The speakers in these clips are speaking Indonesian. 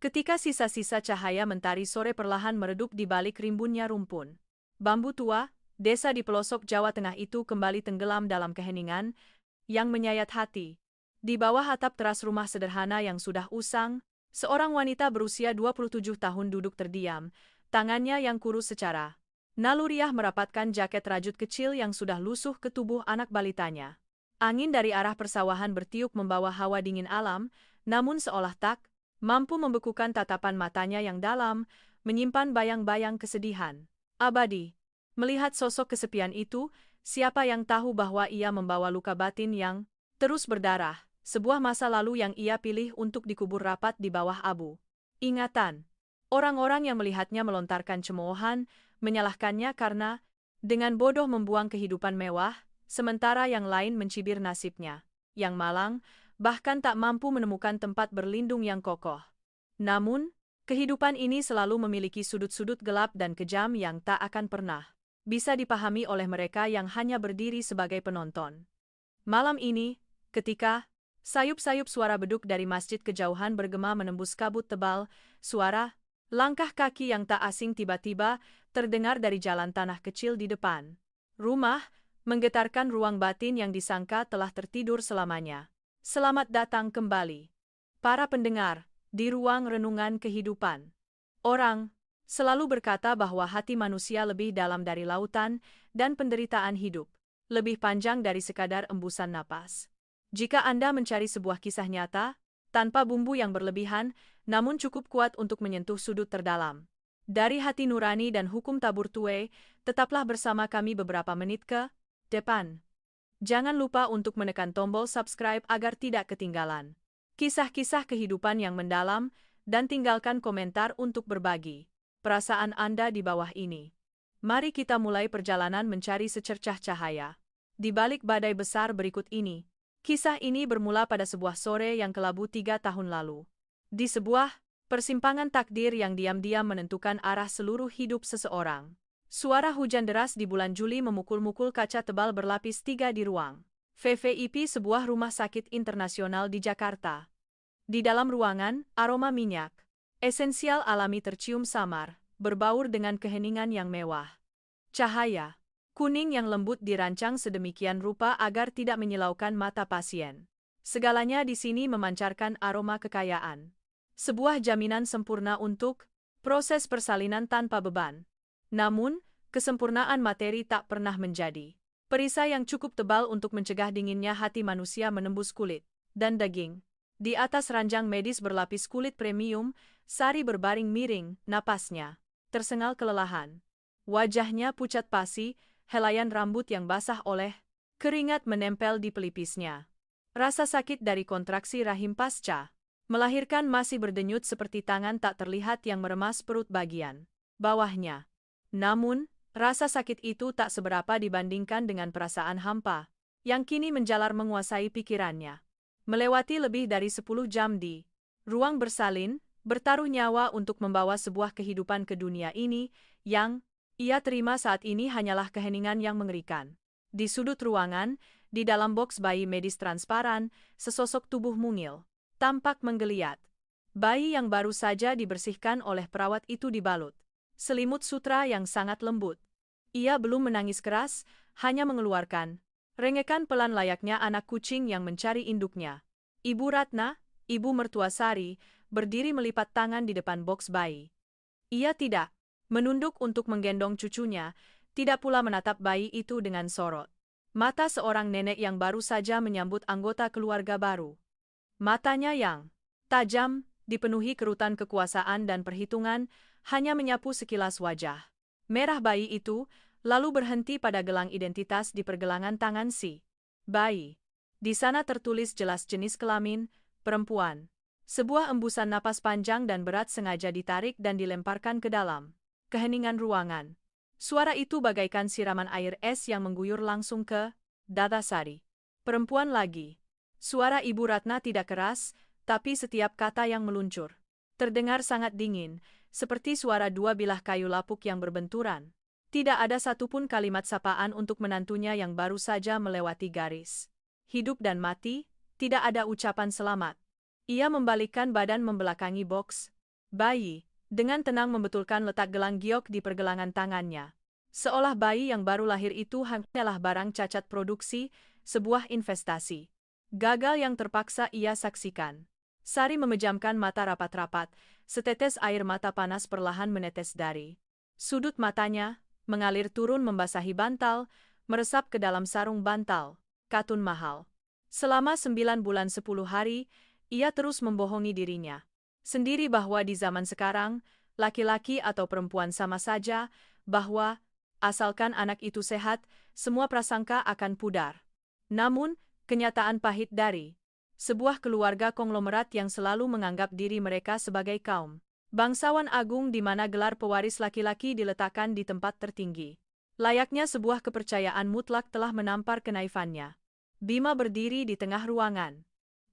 Ketika sisa-sisa cahaya mentari sore perlahan meredup di balik rimbunnya rumpun. Bambu tua, desa di pelosok Jawa Tengah itu kembali tenggelam dalam keheningan yang menyayat hati. Di bawah atap teras rumah sederhana yang sudah usang, seorang wanita berusia 27 tahun duduk terdiam, tangannya yang kurus secara naluriah merapatkan jaket rajut kecil yang sudah lusuh ke tubuh anak balitanya. Angin dari arah persawahan bertiup membawa hawa dingin alam, namun seolah tak mampu membekukan tatapan matanya yang dalam, menyimpan bayang-bayang kesedihan abadi. Melihat sosok kesepian itu, siapa yang tahu bahwa ia membawa luka batin yang terus berdarah, sebuah masa lalu yang ia pilih untuk dikubur rapat di bawah abu ingatan. Orang-orang yang melihatnya melontarkan cemoohan, menyalahkannya karena dengan bodoh membuang kehidupan mewah, sementara yang lain mencibir nasibnya yang malang, bahkan tak mampu menemukan tempat berlindung yang kokoh. Namun, kehidupan ini selalu memiliki sudut-sudut gelap dan kejam yang tak akan pernah bisa dipahami oleh mereka yang hanya berdiri sebagai penonton. Malam ini, ketika sayup-sayup suara beduk dari masjid kejauhan bergema menembus kabut tebal, suara langkah kaki yang tak asing tiba-tiba terdengar dari jalan tanah kecil di depan rumah, menggetarkan ruang batin yang disangka telah tertidur selamanya. Selamat datang kembali, para pendengar, di ruang renungan kehidupan. Orang selalu berkata bahwa hati manusia lebih dalam dari lautan dan penderitaan hidup, lebih panjang dari sekadar embusan napas. Jika Anda mencari sebuah kisah nyata, tanpa bumbu yang berlebihan, namun cukup kuat untuk menyentuh sudut terdalam dari hati nurani dan hukum tabur tuai, tetaplah bersama kami beberapa menit ke depan. Jangan lupa untuk menekan tombol subscribe agar tidak ketinggalan kisah-kisah kehidupan yang mendalam, dan tinggalkan komentar untuk berbagi perasaan Anda di bawah ini. Mari kita mulai perjalanan mencari secercah cahaya di balik badai besar berikut ini. Kisah ini bermula pada sebuah sore yang kelabu 3 tahun lalu. Di sebuah persimpangan takdir yang diam-diam menentukan arah seluruh hidup seseorang. Suara hujan deras di bulan Juli memukul-mukul kaca tebal berlapis 3 di ruang VVIP sebuah rumah sakit internasional di Jakarta. Di dalam ruangan, aroma minyak esensial alami tercium samar, berbaur dengan keheningan yang mewah. Cahaya kuning yang lembut dirancang sedemikian rupa agar tidak menyilaukan mata pasien. Segalanya di sini memancarkan aroma kekayaan. Sebuah jaminan sempurna untuk proses persalinan tanpa beban. Namun, kesempurnaan materi tak pernah menjadi perisai yang cukup tebal untuk mencegah dinginnya hati manusia menembus kulit dan daging. Di atas ranjang medis berlapis kulit premium, Sari berbaring miring, napasnya tersengal kelelahan. Wajahnya pucat pasi, helaian rambut yang basah oleh keringat menempel di pelipisnya. Rasa sakit dari kontraksi rahim pasca melahirkan masih berdenyut seperti tangan tak terlihat yang meremas perut bagian bawahnya. Namun, rasa sakit itu tak seberapa dibandingkan dengan perasaan hampa yang kini menjalar menguasai pikirannya. Melewati lebih dari 10 jam di ruang bersalin, bertaruh nyawa untuk membawa sebuah kehidupan ke dunia ini, yang ia terima saat ini hanyalah keheningan yang mengerikan. Di sudut ruangan, di dalam boks bayi medis transparan, sesosok tubuh mungil tampak menggeliat. Bayi yang baru saja dibersihkan oleh perawat itu dibalut selimut sutra yang sangat lembut. Ia belum menangis keras, hanya mengeluarkan rengekan pelan layaknya anak kucing yang mencari induknya. Ibu Ratna, ibu mertua Sari, berdiri melipat tangan di depan boks bayi. Ia tidak menunduk untuk menggendong cucunya, tidak pula menatap bayi itu dengan sorot mata seorang nenek yang baru saja menyambut anggota keluarga baru. Matanya yang tajam, dipenuhi kerutan kekuasaan dan perhitungan, hanya menyapu sekilas wajah merah bayi itu, lalu berhenti pada gelang identitas di pergelangan tangan si bayi. Di sana tertulis jelas jenis kelamin, perempuan. Sebuah embusan napas panjang dan berat sengaja ditarik dan dilemparkan ke dalam keheningan ruangan. Suara itu bagaikan siraman air es yang mengguyur langsung ke dada Sari. Perempuan lagi. Suara Ibu Ratna tidak keras, tapi setiap kata yang meluncur terdengar sangat dingin, seperti suara dua bilah kayu lapuk yang berbenturan. Tidak ada satupun kalimat sapaan untuk menantunya yang baru saja melewati garis hidup dan mati, tidak ada ucapan selamat. Ia membalikkan badan membelakangi boks Bayi, dengan tenang membetulkan letak gelang giok di pergelangan tangannya. Seolah bayi yang baru lahir itu hanyalah barang cacat produksi, sebuah investasi. Gagal yang terpaksa ia saksikan. Sari memejamkan mata rapat-rapat, setetes air mata panas perlahan menetes dari sudut matanya, mengalir turun membasahi bantal, meresap ke dalam sarung bantal, katun mahal. Selama 9 bulan 10 hari, ia terus membohongi dirinya sendiri bahwa di zaman sekarang, laki-laki atau perempuan sama saja, bahwa, asalkan anak itu sehat, semua prasangka akan pudar. Namun, kenyataan pahit dari sebuah keluarga konglomerat yang selalu menganggap diri mereka sebagai kaum bangsawan agung di mana gelar pewaris laki-laki diletakkan di tempat tertinggi. Layaknya sebuah kepercayaan mutlak telah menampar kenaifannya. Bima berdiri di tengah ruangan.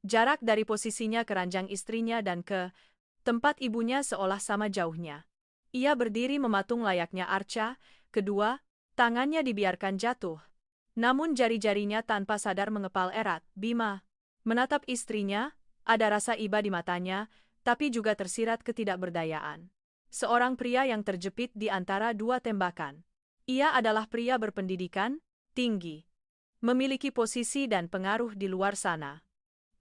Jarak dari posisinya ke ranjang istrinya dan ke tempat ibunya seolah sama jauhnya. Ia berdiri mematung layaknya arca, kedua, tangannya dibiarkan jatuh. Namun jari-jarinya tanpa sadar mengepal erat. Bima menatap istrinya, ada rasa iba di matanya, tapi juga tersirat ketidakberdayaan. Seorang pria yang terjepit di antara dua tembakan. Ia adalah pria berpendidikan tinggi, memiliki posisi dan pengaruh di luar sana.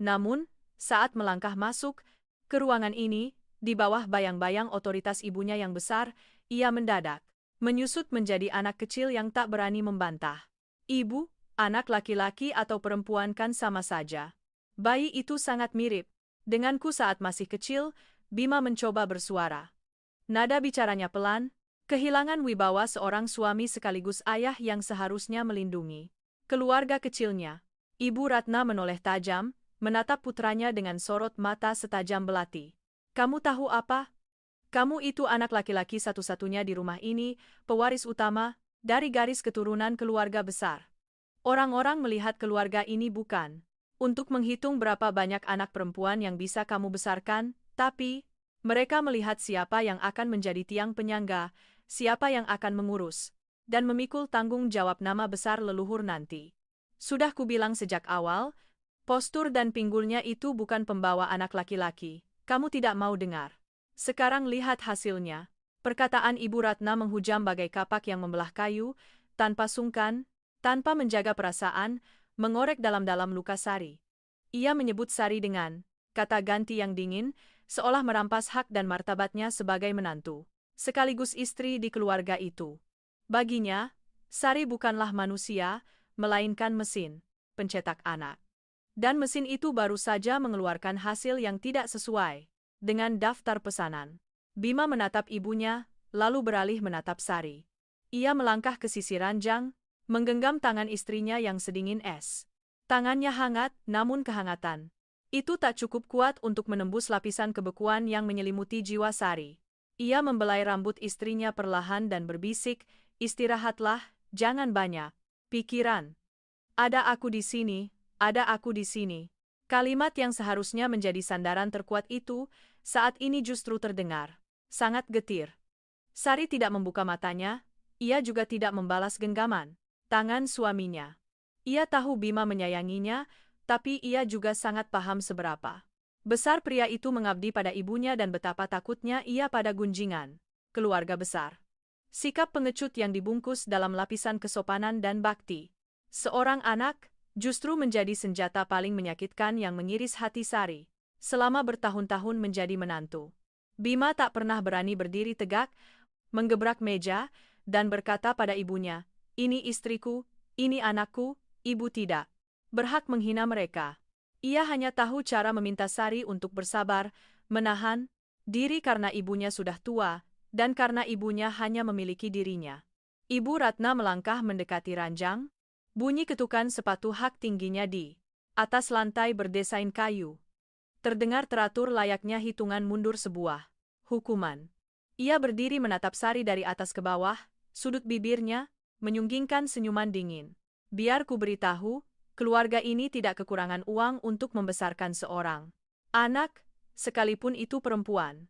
Namun, saat melangkah masuk ke ruangan ini, di bawah bayang-bayang otoritas ibunya yang besar, ia mendadak menyusut menjadi anak kecil yang tak berani membantah. Ibu, anak laki-laki atau perempuan kan sama saja. Bayi itu sangat mirip denganku saat masih kecil. Bima mencoba bersuara. Nada bicaranya pelan, kehilangan wibawa seorang suami sekaligus ayah yang seharusnya melindungi keluarga kecilnya. Ibu Ratna menoleh tajam, menatap putranya dengan sorot mata setajam belati. Kamu tahu apa? Kamu itu anak laki-laki satu-satunya di rumah ini, pewaris utama, dari garis keturunan keluarga besar. Orang-orang melihat keluarga ini bukan untuk menghitung berapa banyak anak perempuan yang bisa kamu besarkan, tapi mereka melihat siapa yang akan menjadi tiang penyangga, siapa yang akan mengurus dan memikul tanggung jawab nama besar leluhur nanti. Sudah kubilang sejak awal, postur dan pinggulnya itu bukan pembawa anak laki-laki. Kamu tidak mau dengar. Sekarang lihat hasilnya. Perkataan Ibu Ratna menghujam bagai kapak yang membelah kayu, tanpa sungkan, tanpa menjaga perasaan, mengorek dalam-dalam luka Sari. Ia menyebut Sari dengan kata ganti yang dingin, seolah merampas hak dan martabatnya sebagai menantu, sekaligus istri di keluarga itu. Baginya, Sari bukanlah manusia, melainkan mesin pencetak anak. Dan mesin itu baru saja mengeluarkan hasil yang tidak sesuai dengan daftar pesanan. Bima menatap ibunya, lalu beralih menatap Sari. Ia melangkah ke sisi ranjang, menggenggam tangan istrinya yang sedingin es. Tangannya hangat, namun kehangatan itu tak cukup kuat untuk menembus lapisan kebekuan yang menyelimuti jiwa Sari. Ia membelai rambut istrinya perlahan dan berbisik, istirahatlah, jangan banyak pikiran. Ada aku di sini, ada aku di sini. Kalimat yang seharusnya menjadi sandaran terkuat itu, saat ini justru terdengar sangat getir. Sari tidak membuka matanya, ia juga tidak membalas genggaman tangan suaminya. Ia tahu Bima menyayanginya, tapi ia juga sangat paham seberapa besar pria itu mengabdi pada ibunya dan betapa takutnya ia pada gunjingan keluarga besar. Sikap pengecut yang dibungkus dalam lapisan kesopanan dan bakti seorang anak justru menjadi senjata paling menyakitkan yang mengiris hati Sari selama bertahun-tahun menjadi menantu. Bima tak pernah berani berdiri tegak, menggebrak meja, dan berkata pada ibunya, "Ini istriku, ini anakku, ibu tidak berhak menghina mereka." Ia hanya tahu cara meminta Sari untuk bersabar, menahan diri karena ibunya sudah tua, dan karena ibunya hanya memiliki dirinya. Ibu Ratna melangkah mendekati ranjang, bunyi ketukan sepatu hak tingginya di atas lantai berdesain kayu terdengar teratur layaknya hitungan mundur sebuah hukuman. Ia berdiri menatap Sari dari atas ke bawah, sudut bibirnya menyunggingkan senyuman dingin. Biar ku beritahu, keluarga ini tidak kekurangan uang untuk membesarkan seorang anak, sekalipun itu perempuan.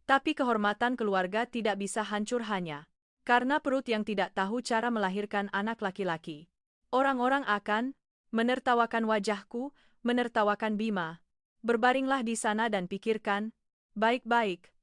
Tapi kehormatan keluarga tidak bisa hancur hanya karena perut yang tidak tahu cara melahirkan anak laki-laki. Orang-orang akan menertawakan wajahku, menertawakan Bima. Berbaringlah di sana dan pikirkan baik-baik.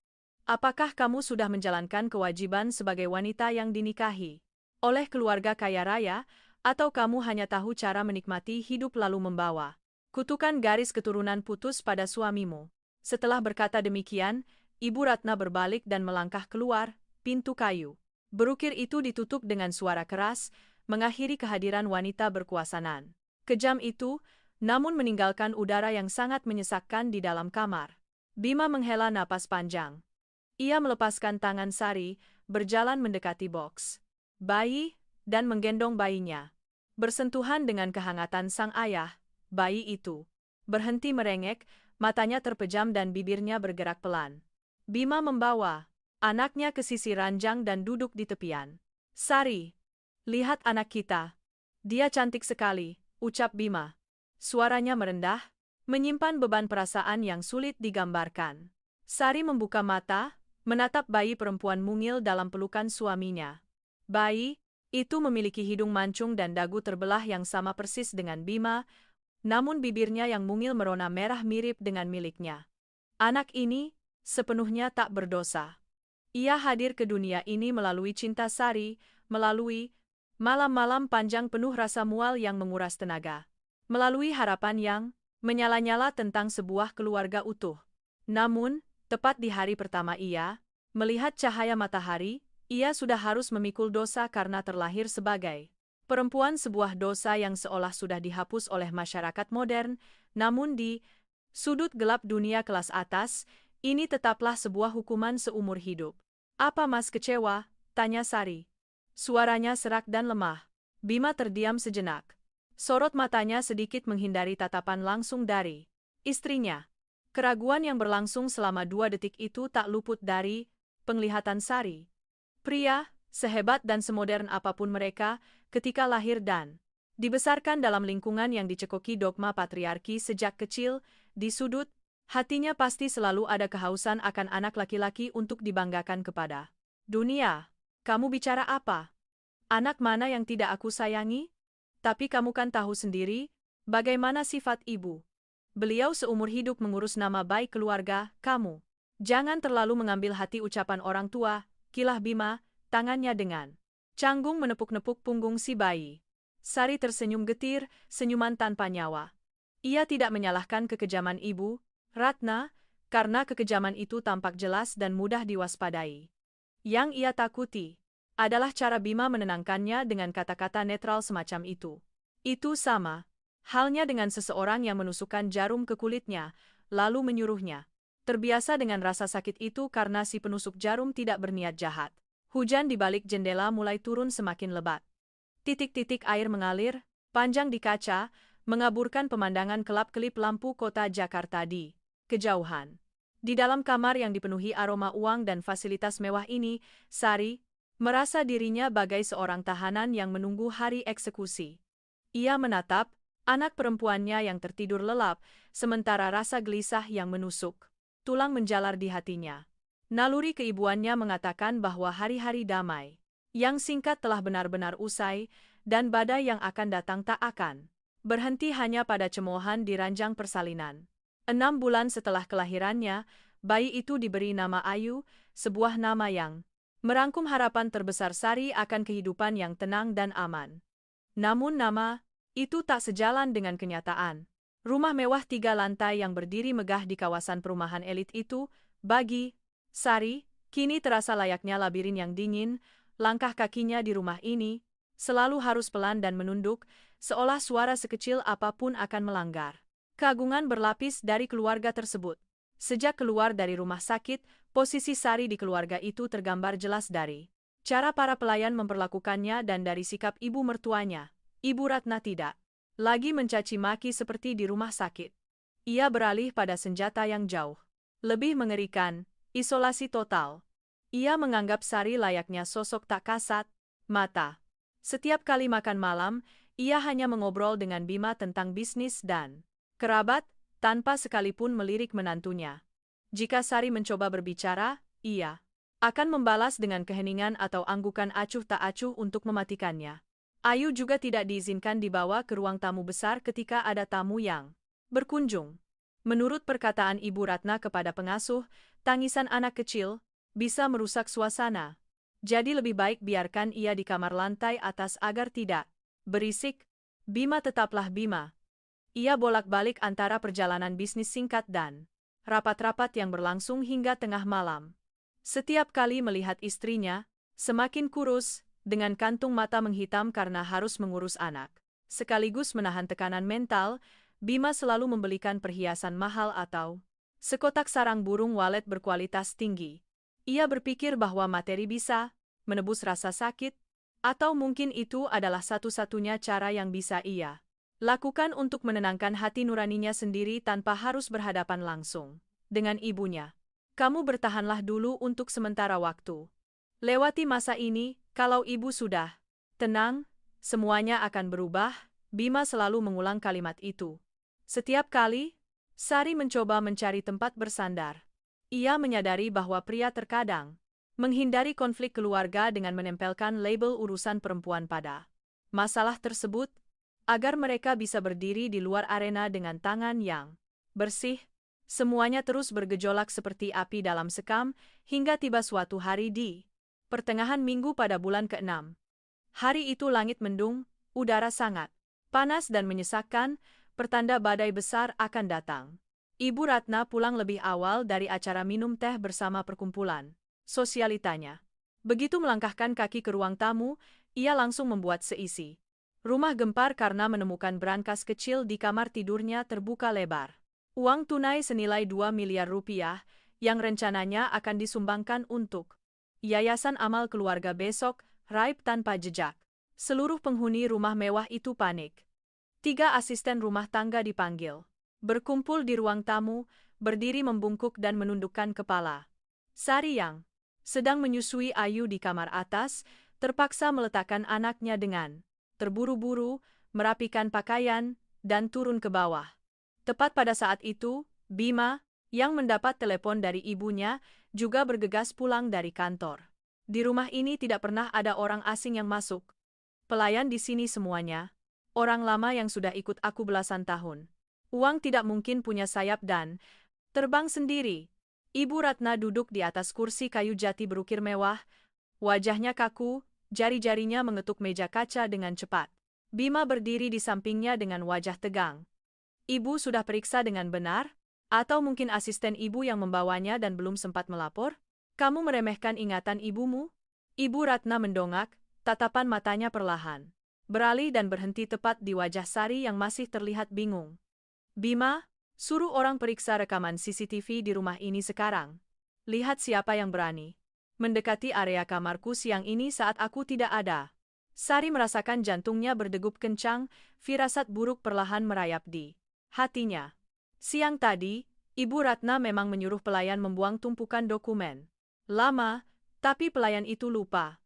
Apakah kamu sudah menjalankan kewajiban sebagai wanita yang dinikahi oleh keluarga kaya raya, atau kamu hanya tahu cara menikmati hidup lalu membawa kutukan garis keturunan putus pada suamimu? Setelah berkata demikian, Ibu Ratna berbalik dan melangkah keluar pintu kayu berukir itu ditutup dengan suara keras, mengakhiri kehadiran wanita berkuasanan kejam itu, namun meninggalkan udara yang sangat menyesakkan di dalam kamar. Bima menghela napas panjang. Ia melepaskan tangan Sari, berjalan mendekati box bayi, dan menggendong bayinya. Bersentuhan dengan kehangatan sang ayah, bayi itu berhenti merengek, matanya terpejam dan bibirnya bergerak pelan. Bima membawa anaknya ke sisi ranjang dan duduk di tepian. Sari, lihat anak kita. Dia cantik sekali, ucap Bima. Suaranya merendah, menyimpan beban perasaan yang sulit digambarkan. Sari membuka mata, menatap bayi perempuan mungil dalam pelukan suaminya. Bayi itu memiliki hidung mancung dan dagu terbelah yang sama persis dengan Bima, namun bibirnya yang mungil merona merah mirip dengan miliknya. Anak ini sepenuhnya tak berdosa. Ia hadir ke dunia ini melalui cinta Sari, melalui malam-malam panjang penuh rasa mual yang menguras tenaga, melalui harapan yang menyala-nyala tentang sebuah keluarga utuh. Namun, tepat di hari pertama ia melihat cahaya matahari, ia sudah harus memikul dosa karena terlahir sebagai perempuan, sebuah dosa yang seolah sudah dihapus oleh masyarakat modern, namun di sudut gelap dunia kelas atas, ini tetaplah sebuah hukuman seumur hidup. Apa Mas kecewa? Tanya Sari. Suaranya serak dan lemah. Bima terdiam sejenak. Sorot matanya sedikit menghindari tatapan langsung dari istrinya. Keraguan yang berlangsung selama 2 detik itu tak luput dari penglihatan Sari. Pria, sehebat dan semodern apapun mereka, ketika lahir dan dibesarkan dalam lingkungan yang dicekoki dogma patriarki sejak kecil, di sudut hatinya pasti selalu ada kehausan akan anak laki-laki untuk dibanggakan kepada dunia. Kamu bicara apa? Anak mana yang tidak aku sayangi? Tapi kamu kan tahu sendiri, bagaimana sifat ibu. Beliau seumur hidup mengurus nama baik keluarga, kamu. Jangan terlalu mengambil hati ucapan orang tua, kilah Bima, tangannya dengan canggung menepuk-nepuk punggung si bayi. Sari tersenyum getir, senyuman tanpa nyawa. Ia tidak menyalahkan kekejaman ibu, Ratna, karena kekejaman itu tampak jelas dan mudah diwaspadai. Yang ia takuti adalah cara Bima menenangkannya dengan kata-kata netral semacam itu. Itu sama halnya dengan seseorang yang menusukkan jarum ke kulitnya, lalu menyuruhnya terbiasa dengan rasa sakit itu karena si penusuk jarum tidak berniat jahat. Hujan di balik jendela mulai turun semakin lebat. Titik-titik air mengalir, panjang di kaca, mengaburkan pemandangan kelap-kelip lampu kota Jakarta di kejauhan. Di dalam kamar yang dipenuhi aroma uang dan fasilitas mewah ini, Sari merasa dirinya bagai seorang tahanan yang menunggu hari eksekusi. Ia menatap anak perempuannya yang tertidur lelap, sementara rasa gelisah yang menusuk tulang menjalar di hatinya. Naluri keibuannya mengatakan bahwa hari-hari damai yang singkat telah benar-benar usai, dan badai yang akan datang tak akan berhenti hanya pada cemoohan di ranjang persalinan. 6 bulan setelah kelahirannya, bayi itu diberi nama Ayu, sebuah nama yang merangkum harapan terbesar Sari akan kehidupan yang tenang dan aman. Namun nama itu tak sejalan dengan kenyataan. Rumah mewah 3 lantai yang berdiri megah di kawasan perumahan elit itu, bagi Sari, kini terasa layaknya labirin yang dingin. Langkah kakinya di rumah ini selalu harus pelan dan menunduk, seolah suara sekecil apapun akan melanggar. Keagungan berlapis dari keluarga tersebut. Sejak keluar dari rumah sakit, posisi Sari di keluarga itu tergambar jelas dari cara para pelayan memperlakukannya dan dari sikap ibu mertuanya. Ibu Ratna tidak lagi mencaci maki seperti di rumah sakit. Ia beralih pada senjata yang jauh lebih mengerikan, isolasi total. Ia menganggap Sari layaknya sosok tak kasat mata. Setiap kali makan malam, ia hanya mengobrol dengan Bima tentang bisnis dan kerabat, tanpa sekalipun melirik menantunya. Jika Sari mencoba berbicara, ia akan membalas dengan keheningan atau anggukan acuh tak acuh untuk mematikannya. Ayu juga tidak diizinkan dibawa ke ruang tamu besar ketika ada tamu yang berkunjung. Menurut perkataan Ibu Ratna kepada pengasuh, tangisan anak kecil bisa merusak suasana. Jadi lebih baik biarkan ia di kamar lantai atas agar tidak berisik. Bima tetaplah Bima. Ia bolak-balik antara perjalanan bisnis singkat dan rapat-rapat yang berlangsung hingga tengah malam. Setiap kali melihat istrinya, semakin kurus, dengan kantung mata menghitam karena harus mengurus anak, sekaligus menahan tekanan mental, Bima selalu membelikan perhiasan mahal atau sekotak sarang burung walet berkualitas tinggi. Ia berpikir bahwa materi bisa menebus rasa sakit, atau mungkin itu adalah satu-satunya cara yang bisa ia lakukan untuk menenangkan hati nuraninya sendiri tanpa harus berhadapan langsung dengan ibunya. Kamu bertahanlah dulu untuk sementara waktu. Lewati masa ini, kalau ibu sudah tenang, semuanya akan berubah. Bima selalu mengulang kalimat itu. Setiap kali, Sari mencoba mencari tempat bersandar. Ia menyadari bahwa pria terkadang menghindari konflik keluarga dengan menempelkan label urusan perempuan pada masalah tersebut, agar mereka bisa berdiri di luar arena dengan tangan yang bersih. Semuanya terus bergejolak seperti api dalam sekam, hingga tiba suatu hari di pertengahan minggu pada bulan ke-6. Hari itu langit mendung, udara sangat panas dan menyesakkan, pertanda badai besar akan datang. Ibu Ratna pulang lebih awal dari acara minum teh bersama perkumpulan sosialitanya. Begitu melangkahkan kaki ke ruang tamu, ia langsung membuat seisi rumah gempar karena menemukan brankas kecil di kamar tidurnya terbuka lebar. Uang tunai senilai 2 miliar rupiah yang rencananya akan disumbangkan untuk Yayasan Amal Keluarga besok, raib tanpa jejak. Seluruh penghuni rumah mewah itu panik. 3 asisten rumah tangga dipanggil. Berkumpul di ruang tamu, berdiri membungkuk dan menundukkan kepala. Sari yang sedang menyusui Ayu di kamar atas, terpaksa meletakkan anaknya dengan terburu-buru, merapikan pakaian, dan turun ke bawah. Tepat pada saat itu, Bima, yang mendapat telepon dari ibunya, juga bergegas pulang dari kantor. Di rumah ini tidak pernah ada orang asing yang masuk. Pelayan di sini semuanya orang lama yang sudah ikut aku belasan tahun. Uang tidak mungkin punya sayap dan terbang sendiri. Ibu Ratna duduk di atas kursi kayu jati berukir mewah, wajahnya kaku, jari-jarinya mengetuk meja kaca dengan cepat. Bima berdiri di sampingnya dengan wajah tegang. Ibu sudah periksa dengan benar? Atau mungkin asisten ibu yang membawanya dan belum sempat melapor? Kamu meremehkan ingatan ibumu? Ibu Ratna mendongak, tatapan matanya perlahan beralih dan berhenti tepat di wajah Sari yang masih terlihat bingung. Bima, suruh orang periksa rekaman CCTV di rumah ini sekarang. Lihat siapa yang berani mendekati area kamarku siang ini saat aku tidak ada. Sari merasakan jantungnya berdegup kencang, firasat buruk perlahan merayap di hatinya. Siang tadi, Ibu Ratna memang menyuruh pelayan membuang tumpukan dokumen lama, tapi pelayan itu lupa.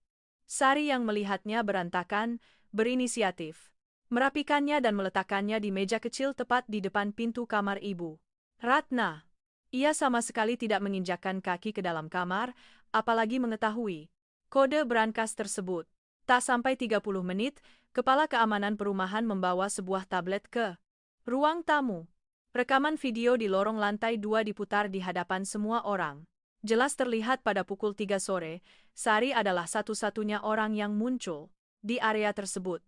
Sari yang melihatnya berantakan, berinisiatif merapikannya dan meletakkannya di meja kecil tepat di depan pintu kamar Ibu Ratna. Ia sama sekali tidak menginjakkan kaki ke dalam kamar, apalagi mengetahui kode brankas tersebut. Tak sampai 30 menit, Kepala Keamanan Perumahan membawa sebuah tablet ke ruang tamu. Rekaman video di lorong lantai 2 diputar di hadapan semua orang. Jelas terlihat pada pukul 3 sore, Sari adalah satu-satunya orang yang muncul di area tersebut.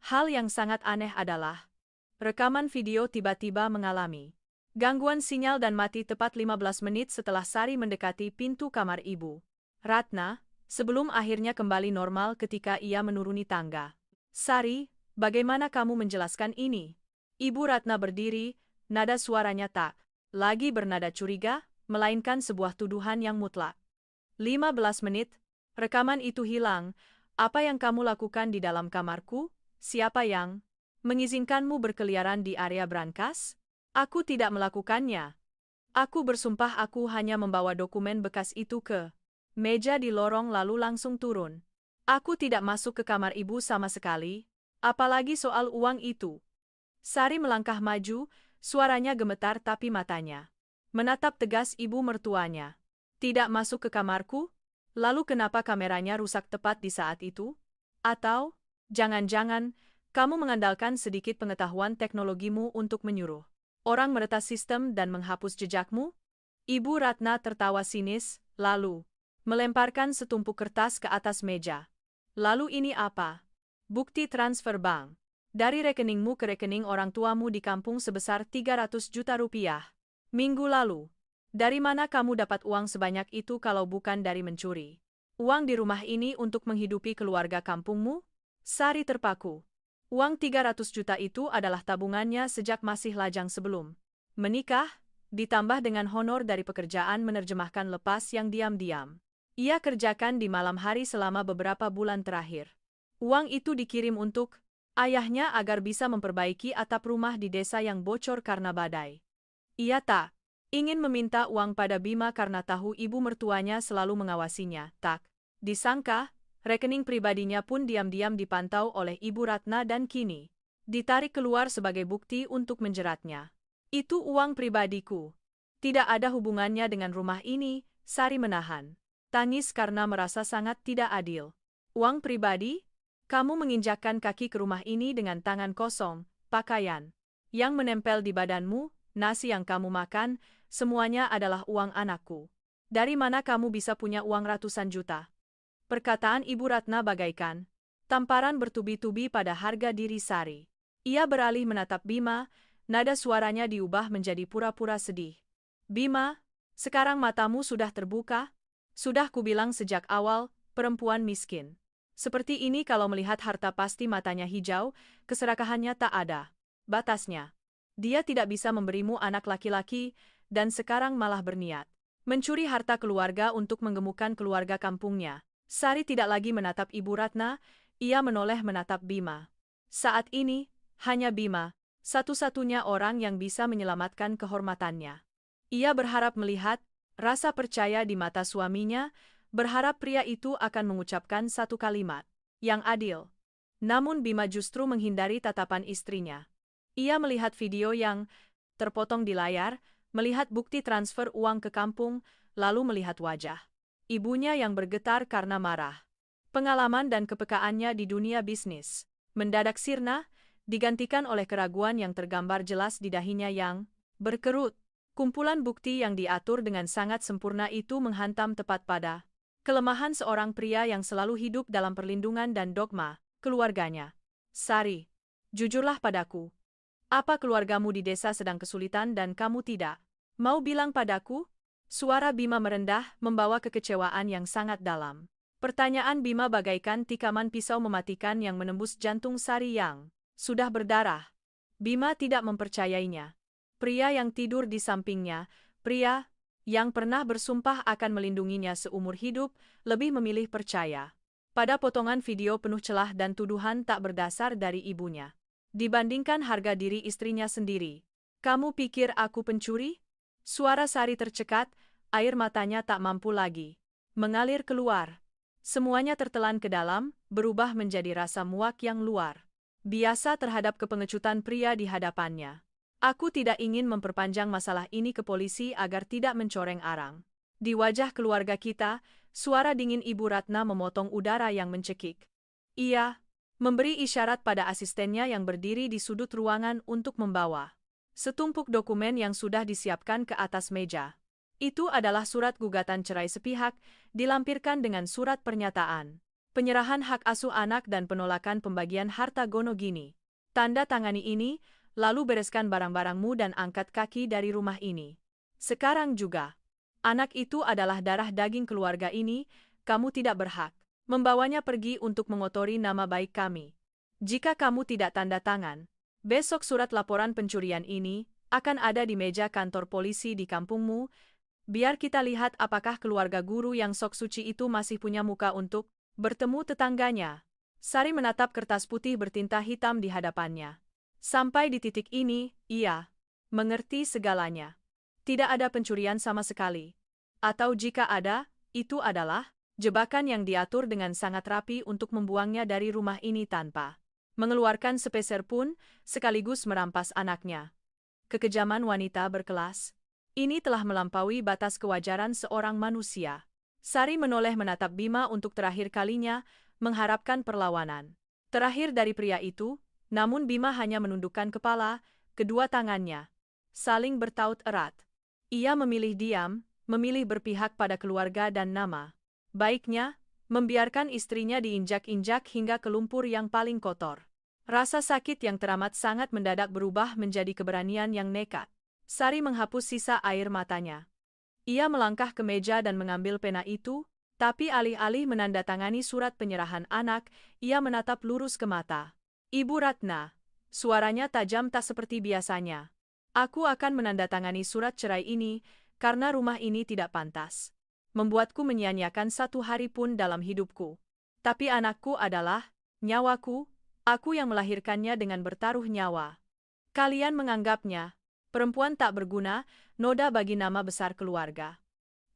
Hal yang sangat aneh adalah, rekaman video tiba-tiba mengalami gangguan sinyal dan mati tepat 15 menit setelah Sari mendekati pintu kamar Ibu Ratna, sebelum akhirnya kembali normal ketika ia menuruni tangga. Sari, bagaimana kamu menjelaskan ini? Ibu Ratna berdiri, nada suaranya tak lagi bernada curiga, melainkan sebuah tuduhan yang mutlak. 15 menit, rekaman itu hilang. Apa yang kamu lakukan di dalam kamarku? Siapa yang mengizinkanmu berkeliaran di area brankas? Aku tidak melakukannya. Aku bersumpah aku hanya membawa dokumen bekas itu ke meja di lorong lalu langsung turun. Aku tidak masuk ke kamar ibu sama sekali, apalagi soal uang itu. Sari melangkah maju, suaranya gemetar tapi matanya menatap tegas ibu mertuanya. Tidak masuk ke kamarku? Lalu kenapa kameranya rusak tepat di saat itu? Atau, jangan-jangan, kamu mengandalkan sedikit pengetahuan teknologimu untuk menyuruh orang meretas sistem dan menghapus jejakmu? Ibu Ratna tertawa sinis, lalu melemparkan setumpuk kertas ke atas meja. Lalu ini apa? Bukti transfer bank. Dari rekeningmu ke rekening orang tuamu di kampung sebesar 300 juta rupiah. Minggu lalu. Dari mana kamu dapat uang sebanyak itu kalau bukan dari mencuri? Uang di rumah ini untuk menghidupi keluarga kampungmu? Sari terpaku. Uang 300 juta itu adalah tabungannya sejak masih lajang sebelum menikah, ditambah dengan honor dari pekerjaan menerjemahkan lepas yang diam-diam ia kerjakan di malam hari selama beberapa bulan terakhir. Uang itu dikirim untuk ayahnya agar bisa memperbaiki atap rumah di desa yang bocor karena badai. Ia tak ingin meminta uang pada Bima karena tahu ibu mertuanya selalu mengawasinya. Tak disangka, rekening pribadinya pun diam-diam dipantau oleh Ibu Ratna dan kini ditarik keluar sebagai bukti untuk menjeratnya. Itu uang pribadiku. Tidak ada hubungannya dengan rumah ini, Sari menahan tangis karena merasa sangat tidak adil. Uang pribadi? Kamu menginjakkan kaki ke rumah ini dengan tangan kosong, pakaian yang menempel di badanmu, nasi yang kamu makan, semuanya adalah uang anakku. Dari mana kamu bisa punya uang ratusan juta? Perkataan Ibu Ratna bagaikan tamparan bertubi-tubi pada harga diri Sari. Ia beralih menatap Bima, nada suaranya diubah menjadi pura-pura sedih. Bima, sekarang matamu sudah terbuka? Sudah kubilang sejak awal, perempuan miskin. Seperti ini kalau melihat harta pasti matanya hijau, keserakahannya tak ada batasnya. Dia tidak bisa memberimu anak laki-laki, dan sekarang malah berniat mencuri harta keluarga untuk menggemukkan keluarga kampungnya. Sari tidak lagi menatap Ibu Ratna, ia menoleh menatap Bima. Saat ini, hanya Bima, satu-satunya orang yang bisa menyelamatkan kehormatannya. Ia berharap melihat rasa percaya di mata suaminya, berharap pria itu akan mengucapkan satu kalimat yang adil. Namun Bima justru menghindari tatapan istrinya. Ia melihat video yang terpotong di layar, melihat bukti transfer uang ke kampung, lalu melihat wajah ibunya yang bergetar karena marah. Pengalaman dan kepekaannya di dunia bisnis mendadak sirna, digantikan oleh keraguan yang tergambar jelas di dahinya yang berkerut. Kumpulan bukti yang diatur dengan sangat sempurna itu menghantam tepat pada kelemahan seorang pria yang selalu hidup dalam perlindungan dan dogma keluarganya. Sari, jujurlah padaku. Apa keluargamu di desa sedang kesulitan dan kamu tidak mau bilang padaku? Suara Bima merendah, membawa kekecewaan yang sangat dalam. Pertanyaan Bima bagaikan tikaman pisau mematikan yang menembus jantung Sari yang sudah berdarah. Bima tidak mempercayainya. Pria yang tidur di sampingnya, pria yang pernah bersumpah akan melindunginya seumur hidup, lebih memilih percaya pada potongan video penuh celah dan tuduhan tak berdasar dari ibunya. Dibandingkan harga diri istrinya sendiri. Kamu pikir aku pencuri? Suara Sari tercekat, air matanya tak mampu lagi mengalir keluar. Semuanya tertelan ke dalam, berubah menjadi rasa muak yang luar biasa terhadap kepengecutan pria di hadapannya. Aku tidak ingin memperpanjang masalah ini ke polisi agar tidak mencoreng arang di wajah keluarga kita, suara dingin Ibu Ratna memotong udara yang mencekik. Ia memberi isyarat pada asistennya yang berdiri di sudut ruangan untuk membawa setumpuk dokumen yang sudah disiapkan ke atas meja. Itu adalah surat gugatan cerai sepihak, dilampirkan dengan surat pernyataan penyerahan hak asuh anak dan penolakan pembagian harta gono gini. Tanda tangani ini, lalu bereskan barang-barangmu dan angkat kaki dari rumah ini. Sekarang juga. Anak itu adalah darah daging keluarga ini, kamu tidak berhak membawanya pergi untuk mengotori nama baik kami. Jika kamu tidak tanda tangan, besok surat laporan pencurian ini akan ada di meja kantor polisi di kampungmu. Biar kita lihat apakah keluarga guru yang sok suci itu masih punya muka untuk bertemu tetangganya. Sari menatap kertas putih bertinta hitam di hadapannya. Sampai di titik ini, ia mengerti segalanya. Tidak ada pencurian sama sekali. Atau jika ada, itu adalah jebakan yang diatur dengan sangat rapi untuk membuangnya dari rumah ini tanpa mengeluarkan sepeser pun, sekaligus merampas anaknya. Kekejaman wanita berkelas ini telah melampaui batas kewajaran seorang manusia. Sari menoleh menatap Bima untuk terakhir kalinya, mengharapkan perlawanan terakhir dari pria itu. Namun Bima hanya menundukkan kepala, kedua tangannya saling bertaut erat. Ia memilih diam, memilih berpihak pada keluarga dan nama Baiknya, membiarkan istrinya diinjak-injak hingga ke lumpur yang paling kotor. Rasa sakit yang teramat sangat mendadak berubah menjadi keberanian yang nekat. Sari menghapus sisa air matanya. Ia melangkah ke meja dan mengambil pena itu, tapi alih-alih menandatangani surat penyerahan anak, ia menatap lurus ke mata Ibu Ratna. Suaranya tajam tak seperti biasanya. Aku akan menandatangani surat cerai ini, karena rumah ini tidak pantas membuatku menyia-nyiakan satu hari pun dalam hidupku. Tapi anakku adalah nyawaku, aku yang melahirkannya dengan bertaruh nyawa. Kalian menganggapnya perempuan tak berguna, noda bagi nama besar keluarga.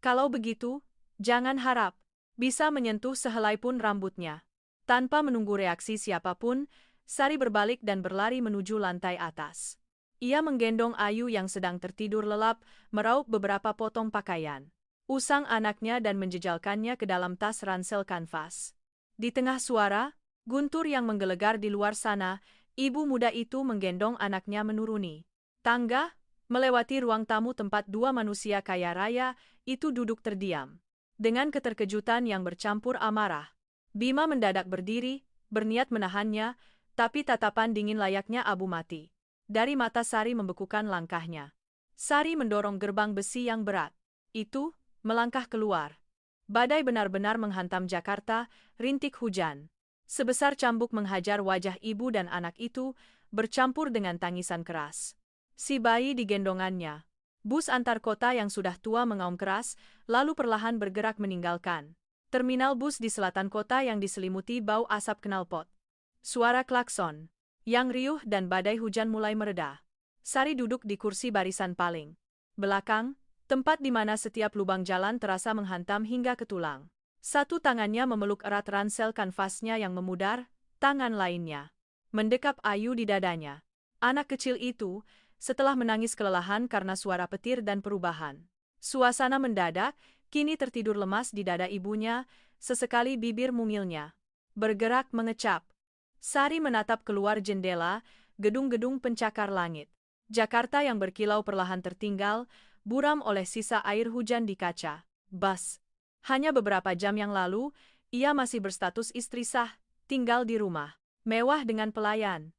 Kalau begitu, jangan harap bisa menyentuh sehelai pun rambutnya. Tanpa menunggu reaksi siapapun, Sari berbalik dan berlari menuju lantai atas. Ia menggendong Ayu yang sedang tertidur lelap, meraup beberapa potong pakaian, usang anaknya dan menjejalkannya ke dalam tas ransel kanvas. Di tengah suara guntur yang menggelegar di luar sana, ibu muda itu menggendong anaknya menuruni tangga, melewati ruang tamu tempat dua manusia kaya raya itu duduk terdiam. Dengan keterkejutan yang bercampur amarah, Bima mendadak berdiri, berniat menahannya, tapi tatapan dingin layaknya abu mati dari mata Sari membekukan langkahnya. Sari mendorong gerbang besi yang berat itu, melangkah keluar. Badai benar-benar menghantam Jakarta, rintik hujan sebesar cambuk menghajar wajah ibu dan anak itu, bercampur dengan tangisan keras si bayi di gendongannya. Bus antar kota yang sudah tua mengaum keras, lalu perlahan bergerak meninggalkan terminal bus di selatan kota yang diselimuti bau asap knalpot. Suara klakson yang riuh dan badai hujan mulai mereda. Sari duduk di kursi barisan paling belakang, tempat di mana setiap lubang jalan terasa menghantam hingga ke tulang. Satu tangannya memeluk erat ransel kanvasnya yang memudar, tangan lainnya mendekap Ayu di dadanya. Anak kecil itu, setelah menangis kelelahan karena suara petir dan perubahan suasana mendadak, kini tertidur lemas di dada ibunya, sesekali bibir mungilnya bergerak mengecap. Sari menatap keluar jendela, gedung-gedung pencakar langit. Jakarta yang berkilau perlahan tertinggal, buram oleh sisa air hujan di kaca. Bas. Hanya beberapa jam yang lalu, ia masih berstatus istri sah, tinggal di rumah mewah dengan pelayan.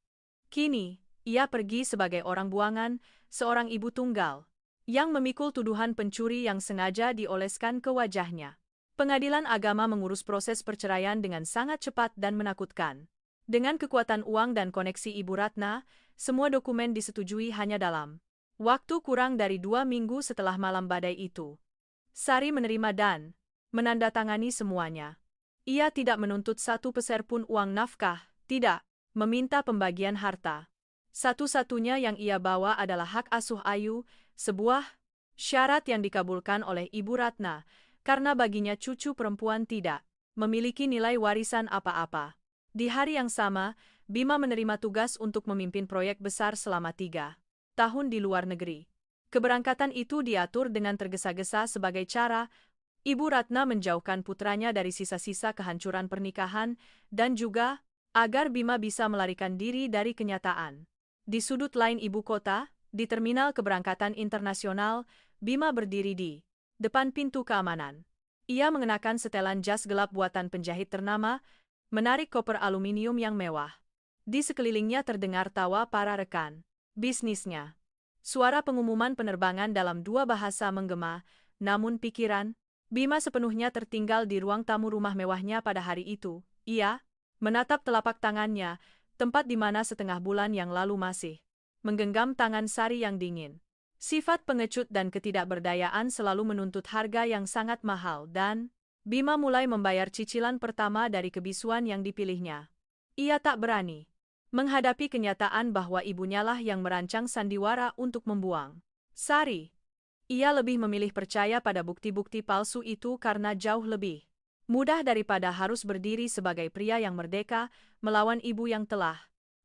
Kini, ia pergi sebagai orang buangan, seorang ibu tunggal, yang memikul tuduhan pencuri yang sengaja dioleskan ke wajahnya. Pengadilan agama mengurus proses perceraian dengan sangat cepat dan menakutkan. Dengan kekuatan uang dan koneksi Ibu Ratna, semua dokumen disetujui hanya dalam waktu kurang dari 2 minggu setelah malam badai itu. Sari menerima dan menandatangani semuanya. Ia tidak menuntut satu peser pun uang nafkah, tidak meminta pembagian harta. Satu-satunya yang ia bawa adalah hak asuh Ayu, sebuah syarat yang dikabulkan oleh Ibu Ratna, karena baginya cucu perempuan tidak memiliki nilai warisan apa-apa. Di hari yang sama, Bima menerima tugas untuk memimpin proyek besar selama 3 tahun di luar negeri. Keberangkatan itu diatur dengan tergesa-gesa sebagai cara Ibu Ratna menjauhkan putranya dari sisa-sisa kehancuran pernikahan dan juga agar Bima bisa melarikan diri dari kenyataan. Di sudut lain ibu kota, di terminal keberangkatan internasional, Bima berdiri di depan pintu keamanan. Ia mengenakan setelan jas gelap buatan penjahit ternama, menarik koper aluminium yang mewah. Di sekelilingnya terdengar tawa para rekan bisnisnya. Suara pengumuman penerbangan dalam 2 bahasa menggema, namun pikiran Bima sepenuhnya tertinggal di ruang tamu rumah mewahnya pada hari itu. Ia menatap telapak tangannya, tempat di mana setengah bulan yang lalu masih menggenggam tangan Sari yang dingin. Sifat pengecut dan ketidakberdayaan selalu menuntut harga yang sangat mahal dan Bima mulai membayar cicilan pertama dari kebisuan yang dipilihnya. Ia tak berani menghadapi kenyataan bahwa ibunya lah yang merancang sandiwara untuk membuang Sari. Ia lebih memilih percaya pada bukti-bukti palsu itu karena jauh lebih mudah daripada harus berdiri sebagai pria yang merdeka melawan ibu yang telah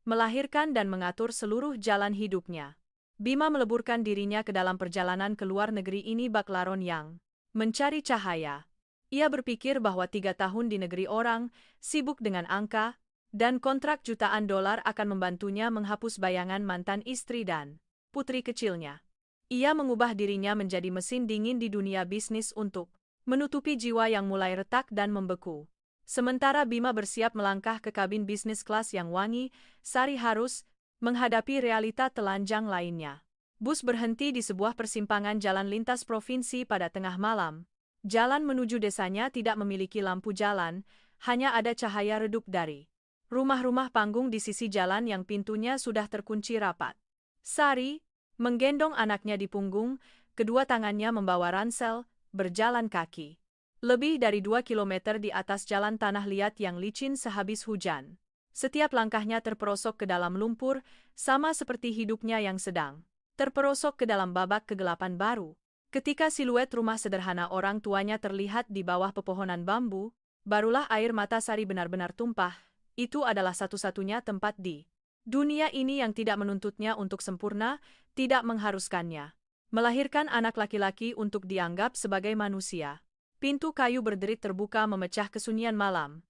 melahirkan dan mengatur seluruh jalan hidupnya. Bima meleburkan dirinya ke dalam perjalanan ke luar negeri ini bak laron yang mencari cahaya. Ia berpikir bahwa 3 tahun di negeri orang, sibuk dengan angka, dan kontrak jutaan dolar akan membantunya menghapus bayangan mantan istri dan putri kecilnya. Ia mengubah dirinya menjadi mesin dingin di dunia bisnis untuk menutupi jiwa yang mulai retak dan membeku. Sementara Bima bersiap melangkah ke kabin bisnis kelas yang wangi, Sari harus menghadapi realita telanjang lainnya. Bus berhenti di sebuah persimpangan jalan lintas provinsi pada tengah malam. Jalan menuju desanya tidak memiliki lampu jalan, hanya ada cahaya redup dari rumah-rumah panggung di sisi jalan yang pintunya sudah terkunci rapat. Sari menggendong anaknya di punggung, kedua tangannya membawa ransel, berjalan kaki. Lebih dari 2 kilometer di atas jalan tanah liat yang licin sehabis hujan. Setiap langkahnya terperosok ke dalam lumpur, sama seperti hidupnya yang sedang terperosok ke dalam babak kegelapan baru. Ketika siluet rumah sederhana orang tuanya terlihat di bawah pepohonan bambu, barulah air mata Sari benar-benar tumpah. Itu adalah satu-satunya tempat di dunia ini yang tidak menuntutnya untuk sempurna, tidak mengharuskannya melahirkan anak laki-laki untuk dianggap sebagai manusia. Pintu kayu berderit terbuka memecah kesunyian malam.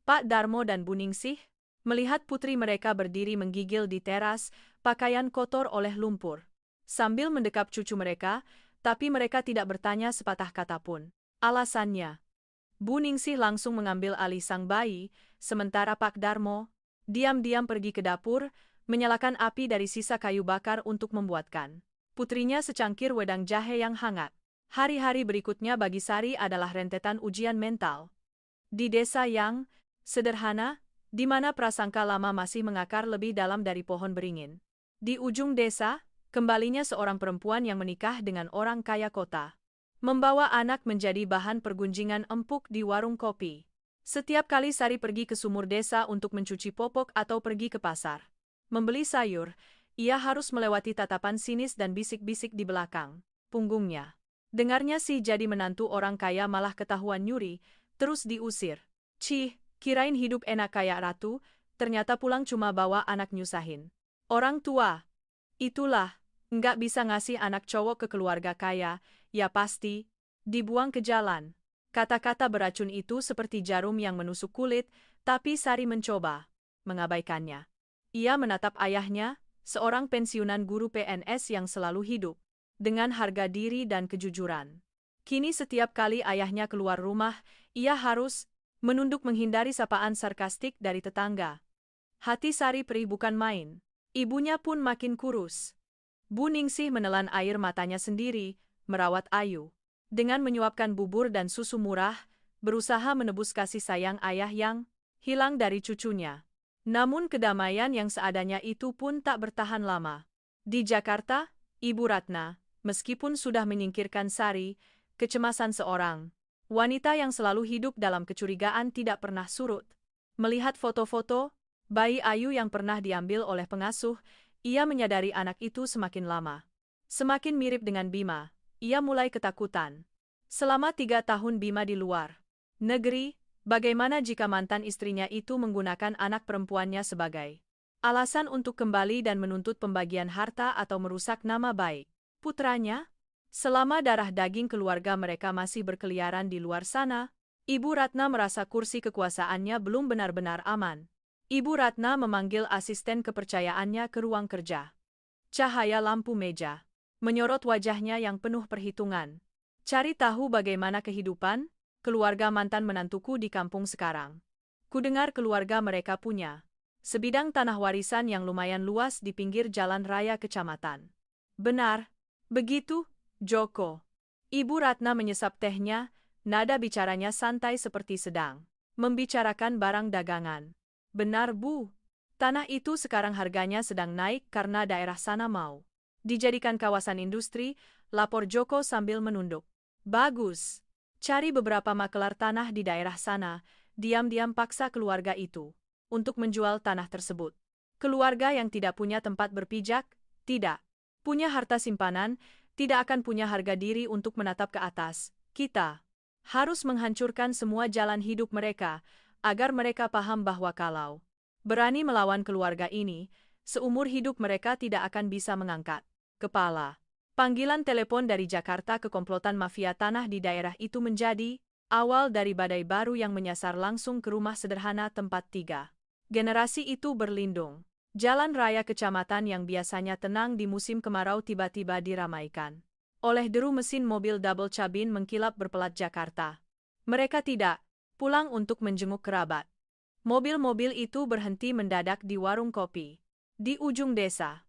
Pak Darmo dan Bu Ningsih melihat putri mereka berdiri menggigil di teras, pakaian kotor oleh lumpur. Sambil mendekap cucu mereka, tapi mereka tidak bertanya sepatah kata pun. Alasannya, Bu Ningsih langsung mengambil alih sang bayi, sementara Pak Darmo diam-diam pergi ke dapur, menyalakan api dari sisa kayu bakar untuk membuatkan putrinya secangkir wedang jahe yang hangat. Hari-hari berikutnya bagi Sari adalah rentetan ujian mental. Di desa yang sederhana, di mana prasangka lama masih mengakar lebih dalam dari pohon beringin. Di ujung desa, kembalinya seorang perempuan yang menikah dengan orang kaya kota. Membawa anak menjadi bahan pergunjingan empuk di warung kopi. Setiap kali Sari pergi ke sumur desa untuk mencuci popok atau pergi ke pasar membeli sayur, ia harus melewati tatapan sinis dan bisik-bisik di belakang punggungnya. Dengarnya si jadi menantu orang kaya malah ketahuan nyuri, terus diusir. Cih, kirain hidup enak kayak ratu, ternyata pulang cuma bawa anak nyusahin orang tua. Itulah, nggak bisa ngasih anak cowok ke keluarga kaya, ya pasti dibuang ke jalan. Kata-kata beracun itu seperti jarum yang menusuk kulit, tapi Sari mencoba mengabaikannya. Ia menatap ayahnya, seorang pensiunan guru PNS yang selalu hidup dengan harga diri dan kejujuran. Kini setiap kali ayahnya keluar rumah, ia harus menunduk menghindari sapaan sarkastik dari tetangga. Hati Sari perih bukan main. Ibunya pun makin kurus. Bu Ningsih menelan air matanya sendiri, merawat Ayu. Dengan menyuapkan bubur dan susu murah, berusaha menebus kasih sayang ayah yang hilang dari cucunya. Namun kedamaian yang seadanya itu pun tak bertahan lama. Di Jakarta, Ibu Ratna, meskipun sudah menyingkirkan Sari, kecemasan seorang wanita yang selalu hidup dalam kecurigaan tidak pernah surut. Melihat foto-foto bayi Ayu yang pernah diambil oleh pengasuh, ia menyadari anak itu semakin lama semakin mirip dengan Bima. Ia mulai ketakutan. Selama 3 tahun Bima di luar negeri, bagaimana jika mantan istrinya itu menggunakan anak perempuannya sebagai alasan untuk kembali dan menuntut pembagian harta atau merusak nama baik putranya? Selama darah daging keluarga mereka masih berkeliaran di luar sana, Ibu Ratna merasa kursi kekuasaannya belum benar-benar aman. Ibu Ratna memanggil asisten kepercayaannya ke ruang kerja. Cahaya lampu meja menyorot wajahnya yang penuh perhitungan. Cari tahu bagaimana kehidupan keluarga mantan menantuku di kampung sekarang. Kudengar keluarga mereka punya sebidang tanah warisan yang lumayan luas di pinggir jalan raya kecamatan. Benar, begitu, Joko. Ibu Ratna menyesap tehnya, nada bicaranya santai seperti sedang membicarakan barang dagangan. Benar, Bu. Tanah itu sekarang harganya sedang naik karena daerah sana mau dijadikan kawasan industri, lapor Joko sambil menunduk. Bagus. Cari beberapa makelar tanah di daerah sana, diam-diam paksa keluarga itu untuk menjual tanah tersebut. Keluarga yang tidak punya tempat berpijak, tidak punya harta simpanan, tidak akan punya harga diri untuk menatap ke atas. Kita harus menghancurkan semua jalan hidup mereka, agar mereka paham bahwa kalau berani melawan keluarga ini, seumur hidup mereka tidak akan bisa mengangkat kepala. Panggilan telepon dari Jakarta ke komplotan mafia tanah di daerah itu menjadi awal dari badai baru yang menyasar langsung ke rumah sederhana tempat 3 generasi itu berlindung. Jalan raya kecamatan yang biasanya tenang di musim kemarau tiba-tiba diramaikan oleh deru mesin mobil double cabin mengkilap berpelat Jakarta. Mereka tidak pulang untuk menjenguk kerabat. Mobil-mobil itu berhenti mendadak di warung kopi di ujung desa.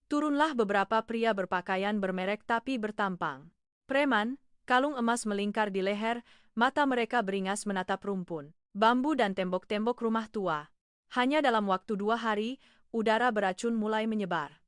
Turunlah beberapa pria berpakaian bermerek tapi bertampang preman, kalung emas melingkar di leher, mata mereka beringas menatap rumpun, bambu dan tembok-tembok rumah tua. Hanya dalam waktu 2 hari, udara beracun mulai menyebar.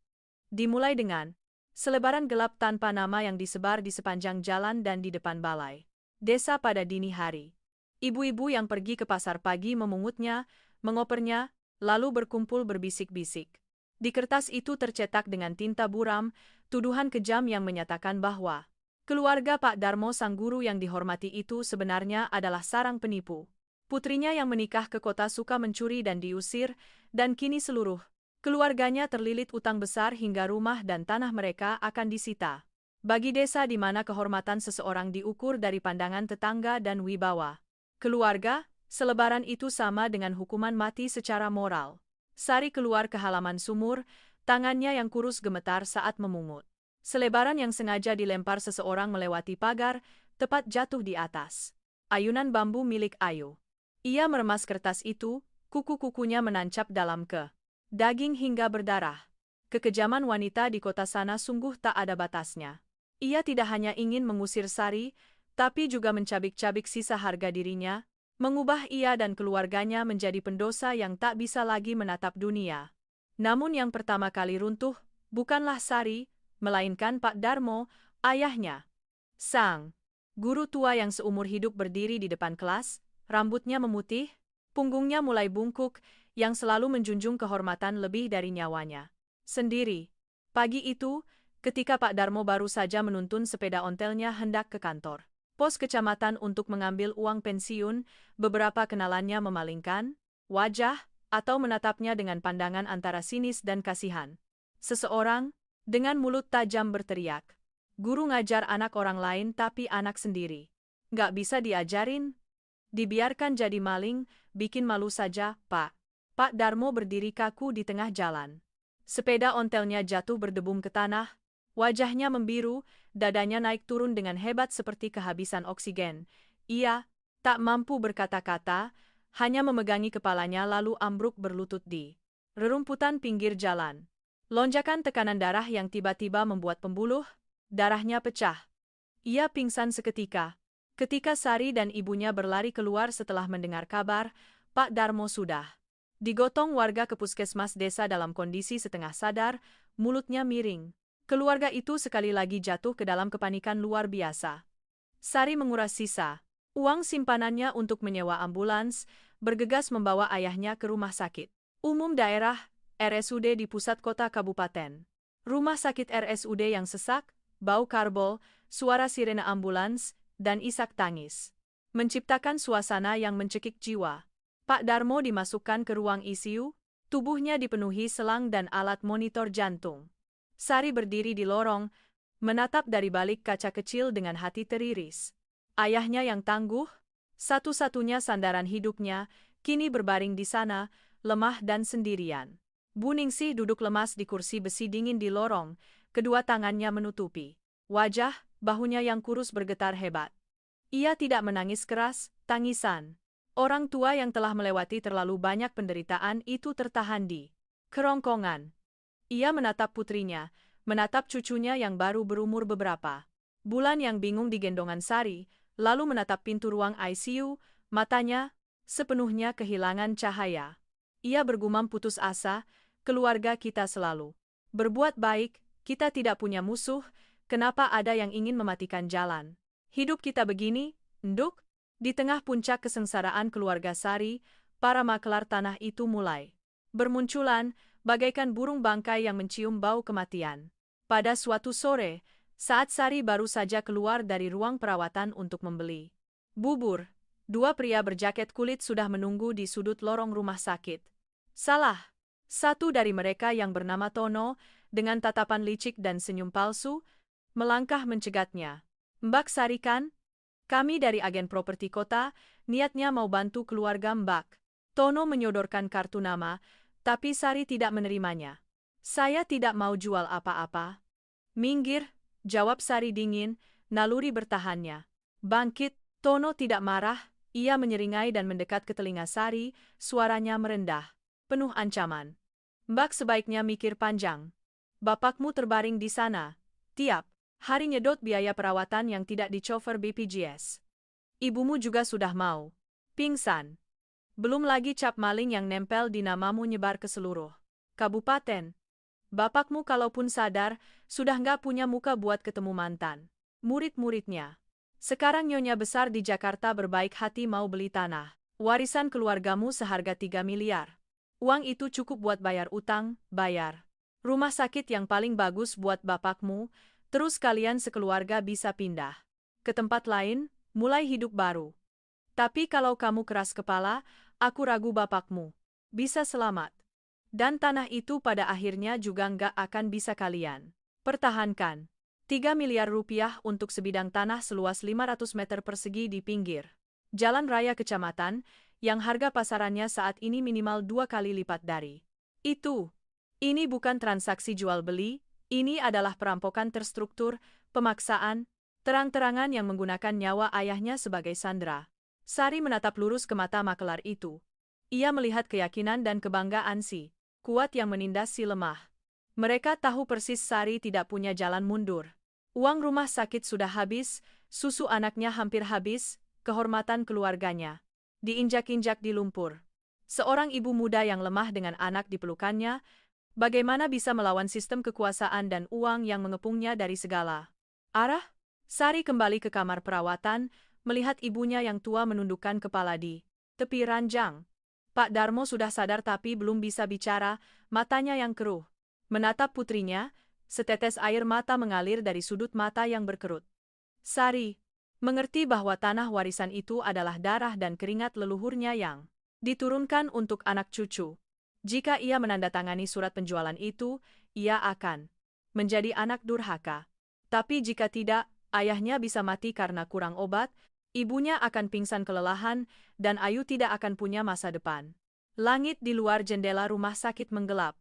Dimulai dengan selebaran gelap tanpa nama yang disebar di sepanjang jalan dan di depan balai desa pada dini hari. Ibu-ibu yang pergi ke pasar pagi memungutnya, mengopernya, lalu berkumpul berbisik-bisik. Di kertas itu tercetak dengan tinta buram, tuduhan kejam yang menyatakan bahwa keluarga Pak Darmo sang guru yang dihormati itu sebenarnya adalah sarang penipu. Putrinya yang menikah ke kota suka mencuri dan diusir, dan kini seluruh keluarganya terlilit utang besar hingga rumah dan tanah mereka akan disita. Bagi desa di mana kehormatan seseorang diukur dari pandangan tetangga dan wibawa keluarga, selebaran itu sama dengan hukuman mati secara moral. Sari keluar ke halaman sumur, tangannya yang kurus gemetar saat memungut. Selebaran yang sengaja dilempar seseorang melewati pagar, tepat jatuh di atas ayunan bambu milik Ayu. Ia meremas kertas itu, kuku-kukunya menancap dalam daging hingga berdarah. Kekejaman wanita di kota sana sungguh tak ada batasnya. Ia tidak hanya ingin mengusir Sari, tapi juga mencabik-cabik sisa harga dirinya, mengubah ia dan keluarganya menjadi pendosa yang tak bisa lagi menatap dunia. Namun yang pertama kali runtuh, bukanlah Sari, melainkan Pak Darmo, ayahnya. Sang guru tua yang seumur hidup berdiri di depan kelas, rambutnya memutih, punggungnya mulai bungkuk, yang selalu menjunjung kehormatan lebih dari nyawanya sendiri. Pagi itu, ketika Pak Darmo baru saja menuntun sepeda ontelnya hendak ke kantor pos kecamatan untuk mengambil uang pensiun, beberapa kenalannya memalingkan wajah atau menatapnya dengan pandangan antara sinis dan kasihan. Seseorang, dengan mulut tajam berteriak, "Guru ngajar anak orang lain tapi anak sendiri. Nggak bisa diajarin? Dibiarkan jadi maling, bikin malu saja, Pak." Pak Darmo berdiri kaku di tengah jalan. Sepeda ontelnya jatuh berdebum ke tanah, wajahnya membiru, dadanya naik turun dengan hebat seperti kehabisan oksigen. Ia tak mampu berkata-kata, hanya memegangi kepalanya lalu ambruk berlutut di rerumputan pinggir jalan. Lonjakan tekanan darah yang tiba-tiba membuat pembuluh darahnya pecah. Ia pingsan seketika. Ketika Sari dan ibunya berlari keluar setelah mendengar kabar, Pak Darmo sudah digotong warga ke puskesmas desa dalam kondisi setengah sadar, mulutnya miring. Keluarga itu sekali lagi jatuh ke dalam kepanikan luar biasa. Sari menguras sisa uang simpanannya untuk menyewa ambulans, bergegas membawa ayahnya ke rumah sakit umum daerah, RSUD di pusat kota kabupaten. Rumah sakit RSUD yang sesak, bau karbol, suara sirene ambulans, dan isak tangis menciptakan suasana yang mencekik jiwa. Pak Darmo dimasukkan ke ruang ICU, tubuhnya dipenuhi selang dan alat monitor jantung. Sari berdiri di lorong, menatap dari balik kaca kecil dengan hati teriris. Ayahnya yang tangguh, satu-satunya sandaran hidupnya, kini berbaring di sana, lemah dan sendirian. Bu Ningsih duduk lemas di kursi besi dingin di lorong, kedua tangannya menutupi wajah, bahunya yang kurus bergetar hebat. Ia tidak menangis keras, tangisan orang tua yang telah melewati terlalu banyak penderitaan itu tertahan di kerongkongan. Ia menatap putrinya, menatap cucunya yang baru berumur beberapa bulan yang bingung di gendongan Sari, lalu menatap pintu ruang ICU, matanya sepenuhnya kehilangan cahaya. Ia bergumam putus asa, keluarga kita selalu berbuat baik, kita tidak punya musuh, kenapa ada yang ingin mematikan jalan hidup kita begini, Nduk? Di tengah puncak kesengsaraan keluarga Sari, para makelar tanah itu mulai bermunculan, bagaikan burung bangkai yang mencium bau kematian. Pada suatu sore, saat Sari baru saja keluar dari ruang perawatan untuk membeli bubur, dua pria berjaket kulit sudah menunggu di sudut lorong rumah sakit. Salah satu dari mereka yang bernama Tono, dengan tatapan licik dan senyum palsu, melangkah mencegatnya. "Mbak Sari kan? Kami dari agen properti kota, niatnya mau bantu keluarga Mbak." Tono menyodorkan kartu nama, tapi Sari tidak menerimanya. "Saya tidak mau jual apa-apa." "Minggir, Jawab Sari dingin, naluri bertahannya. Bangkit, Tono tidak marah, ia menyeringai dan mendekat ke telinga Sari, suaranya merendah, penuh ancaman. Mbak sebaiknya mikir panjang. Bapakmu terbaring di sana. Tiap hari nyedot biaya perawatan yang tidak dicover BPJS. Ibumu juga sudah mau pingsan. Belum lagi cap maling yang nempel di namamu nyebar ke seluruh kabupaten. Bapakmu kalaupun sadar, sudah nggak punya muka buat ketemu mantan murid-muridnya. Sekarang nyonya besar di Jakarta berbaik hati mau beli tanah warisan keluargamu seharga 3 miliar. Uang itu cukup buat bayar utang, bayar rumah sakit yang paling bagus buat bapakmu, terus kalian sekeluarga bisa pindah ke tempat lain, mulai hidup baru. Tapi kalau kamu keras kepala, aku ragu bapakmu bisa selamat. Dan tanah itu pada akhirnya juga nggak akan bisa kalian pertahankan. 3 miliar rupiah untuk sebidang tanah seluas 500 meter persegi di pinggir jalan raya kecamatan, yang harga pasarannya saat ini minimal 2 kali lipat dari itu. Ini bukan transaksi jual-beli, ini adalah perampokan terstruktur, pemaksaan, terang-terangan yang menggunakan nyawa ayahnya sebagai sandera. Sari menatap lurus ke mata makelar itu. Ia melihat keyakinan dan kebanggaan si kuat yang menindas si lemah. Mereka tahu persis Sari tidak punya jalan mundur. Uang rumah sakit sudah habis, susu anaknya hampir habis, kehormatan keluarganya diinjak-injak di lumpur. Seorang ibu muda yang lemah dengan anak di pelukannya, bagaimana bisa melawan sistem kekuasaan dan uang yang mengepungnya dari segala arah? Sari kembali ke kamar perawatan, melihat ibunya yang tua menundukkan kepala di tepi ranjang. Pak Darmo sudah sadar tapi belum bisa bicara, matanya yang keruh menatap putrinya, setetes air mata mengalir dari sudut mata yang berkerut. Sari mengerti bahwa tanah warisan itu adalah darah dan keringat leluhurnya yang diturunkan untuk anak cucu. Jika ia menandatangani surat penjualan itu, ia akan menjadi anak durhaka. Tapi jika tidak, ayahnya bisa mati karena kurang obat, ibunya akan pingsan kelelahan, dan Ayu tidak akan punya masa depan. Langit di luar jendela rumah sakit menggelap.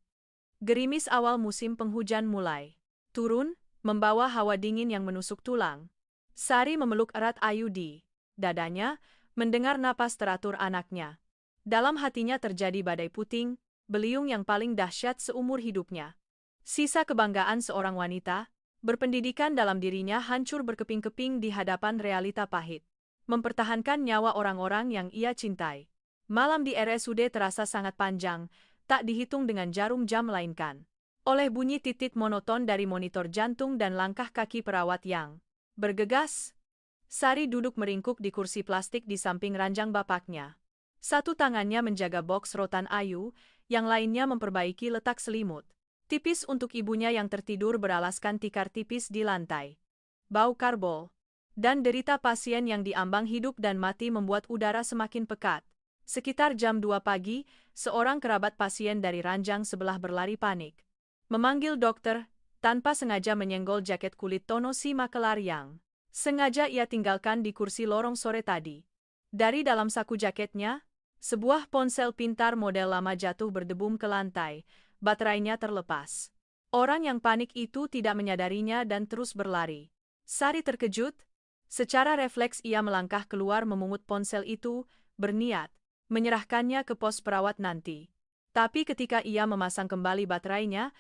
Gerimis awal musim penghujan mulai turun, membawa hawa dingin yang menusuk tulang. Sari memeluk erat Ayu di dadanya, mendengar napas teratur anaknya. Dalam hatinya terjadi badai puting, beliung yang paling dahsyat seumur hidupnya. Sisa kebanggaan seorang wanita, berpendidikan dalam dirinya hancur berkeping-keping di hadapan realita pahit. Mempertahankan nyawa orang-orang yang ia cintai. Malam di RSUD terasa sangat panjang, tak dihitung dengan jarum jam melainkan oleh bunyi titik monoton dari monitor jantung dan langkah kaki perawat yang bergegas. Sari duduk meringkuk di kursi plastik di samping ranjang bapaknya. Satu tangannya menjaga boks rotan Ayu, yang lainnya memperbaiki letak selimut tipis untuk ibunya yang tertidur beralaskan tikar tipis di lantai. Bau karbol dan derita pasien yang diambang hidup dan mati membuat udara semakin pekat. Sekitar jam 2 pagi, seorang kerabat pasien dari ranjang sebelah berlari panik. Memanggil dokter, tanpa sengaja menyenggol jaket kulit Tono si makelar yang sengaja ia tinggalkan di kursi lorong sore tadi. Dari dalam saku jaketnya, sebuah ponsel pintar model lama jatuh berdebum ke lantai, baterainya terlepas. Orang yang panik itu tidak menyadarinya dan terus berlari. Sari terkejut. Secara refleks ia melangkah keluar memungut ponsel itu, berniat menyerahkannya ke pos perawat nanti. Tapi ketika ia memasang kembali baterainya,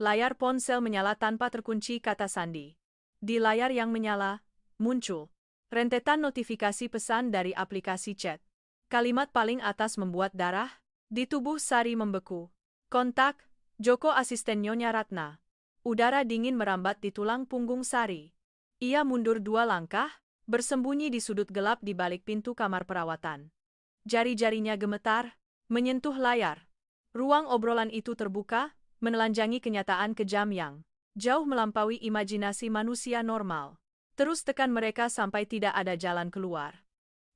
layar ponsel menyala tanpa terkunci kata sandi. Di layar yang menyala, muncul rentetan notifikasi pesan dari aplikasi chat. Kalimat paling atas membuat darah di tubuh Sari membeku. Kontak, Joko asisten Nyonya Ratna. Udara dingin merambat di tulang punggung Sari. Ia mundur 2 langkah, bersembunyi di sudut gelap di balik pintu kamar perawatan. Jari-jarinya gemetar, menyentuh layar. Ruang obrolan itu terbuka, menelanjangi kenyataan kejam yang jauh melampaui imajinasi manusia normal. Terus tekan mereka sampai tidak ada jalan keluar.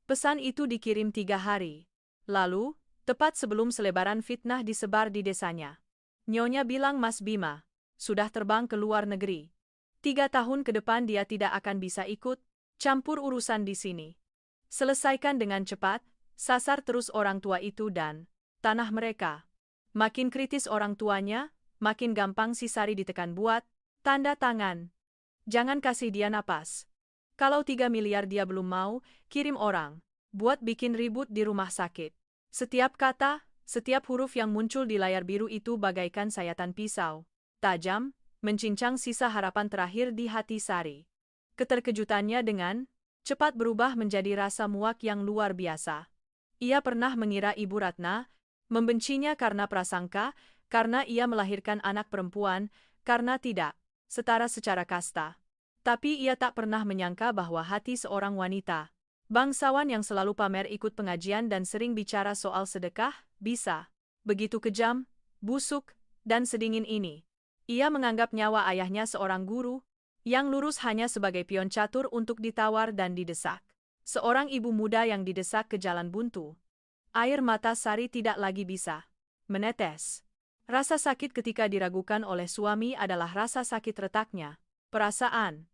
Pesan itu dikirim 3 hari lalu, tepat sebelum selebaran fitnah disebar di desanya. Nyonya bilang Mas Bima sudah terbang ke luar negeri. 3 tahun ke depan dia tidak akan bisa ikut campur urusan di sini. Selesaikan dengan cepat, sasar terus orang tua itu dan tanah mereka. Makin kritis orang tuanya, makin gampang si Sari ditekan buat tanda tangan. Jangan kasih dia napas. Kalau 3 miliar dia belum mau, kirim orang. Buat bikin ribut di rumah sakit. Setiap kata, setiap huruf yang muncul di layar biru itu bagaikan sayatan pisau. Tajam, mencincang sisa harapan terakhir di hati Sari. Keterkejutannya dengan cepat berubah menjadi rasa muak yang luar biasa. Ia pernah mengira Ibu Ratna membencinya karena prasangka, karena ia melahirkan anak perempuan, karena tidak setara secara kasta. Tapi ia tak pernah menyangka bahwa hati seorang wanita, bangsawan yang selalu pamer ikut pengajian dan sering bicara soal sedekah, bisa begitu kejam, busuk, dan sedingin ini. Ia menganggap nyawa ayahnya seorang guru, yang lurus hanya sebagai pion catur untuk ditawar dan didesak. Seorang ibu muda yang didesak ke jalan buntu. Air mata Sari tidak lagi bisa menetes. Rasa sakit ketika diragukan oleh suami adalah rasa sakit retaknya perasaan.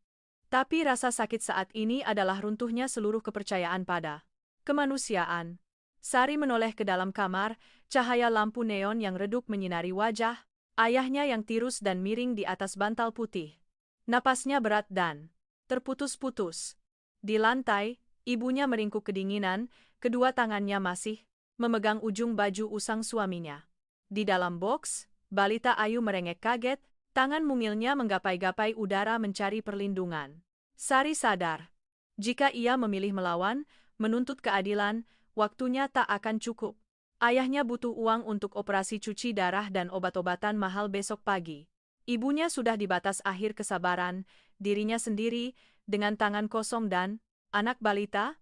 Tapi rasa sakit saat ini adalah runtuhnya seluruh kepercayaan pada kemanusiaan. Sari menoleh ke dalam kamar, cahaya lampu neon yang redup menyinari wajah ayahnya yang tirus dan miring di atas bantal putih. Napasnya berat dan terputus-putus. Di lantai, ibunya meringkuk kedinginan, kedua tangannya masih memegang ujung baju usang suaminya. Di dalam boks, balita Ayu merengek kaget, tangan mungilnya menggapai-gapai udara mencari perlindungan. Sari sadar, jika ia memilih melawan, menuntut keadilan, waktunya tak akan cukup. Ayahnya butuh uang untuk operasi cuci darah dan obat-obatan mahal besok pagi. Ibunya sudah di batas akhir kesabaran, dirinya sendiri, dengan tangan kosong dan anak balita?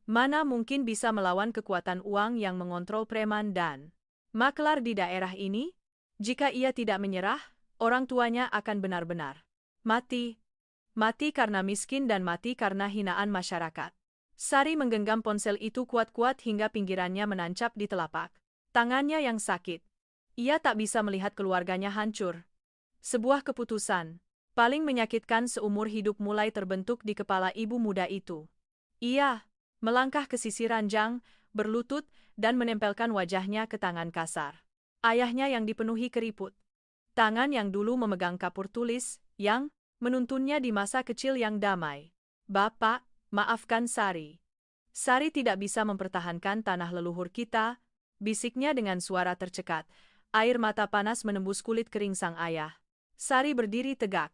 Mana mungkin bisa melawan kekuatan uang yang mengontrol preman dan maklar di daerah ini? Jika ia tidak menyerah, orang tuanya akan benar-benar mati. Mati karena miskin dan mati karena hinaan masyarakat. Sari menggenggam ponsel itu kuat-kuat hingga pinggirannya menancap di telapak tangannya yang sakit. Ia tak bisa melihat keluarganya hancur. Sebuah keputusan paling menyakitkan seumur hidup mulai terbentuk di kepala ibu muda itu. Ia melangkah ke sisi ranjang, berlutut, dan menempelkan wajahnya ke tangan kasar ayahnya yang dipenuhi keriput. Tangan yang dulu memegang kapur tulis, yang menuntunnya di masa kecil yang damai. Bapak, maafkan Sari. Sari tidak bisa mempertahankan tanah leluhur kita, bisiknya dengan suara tercekat. Air mata panas menembus kulit kering sang ayah. Sari berdiri tegak.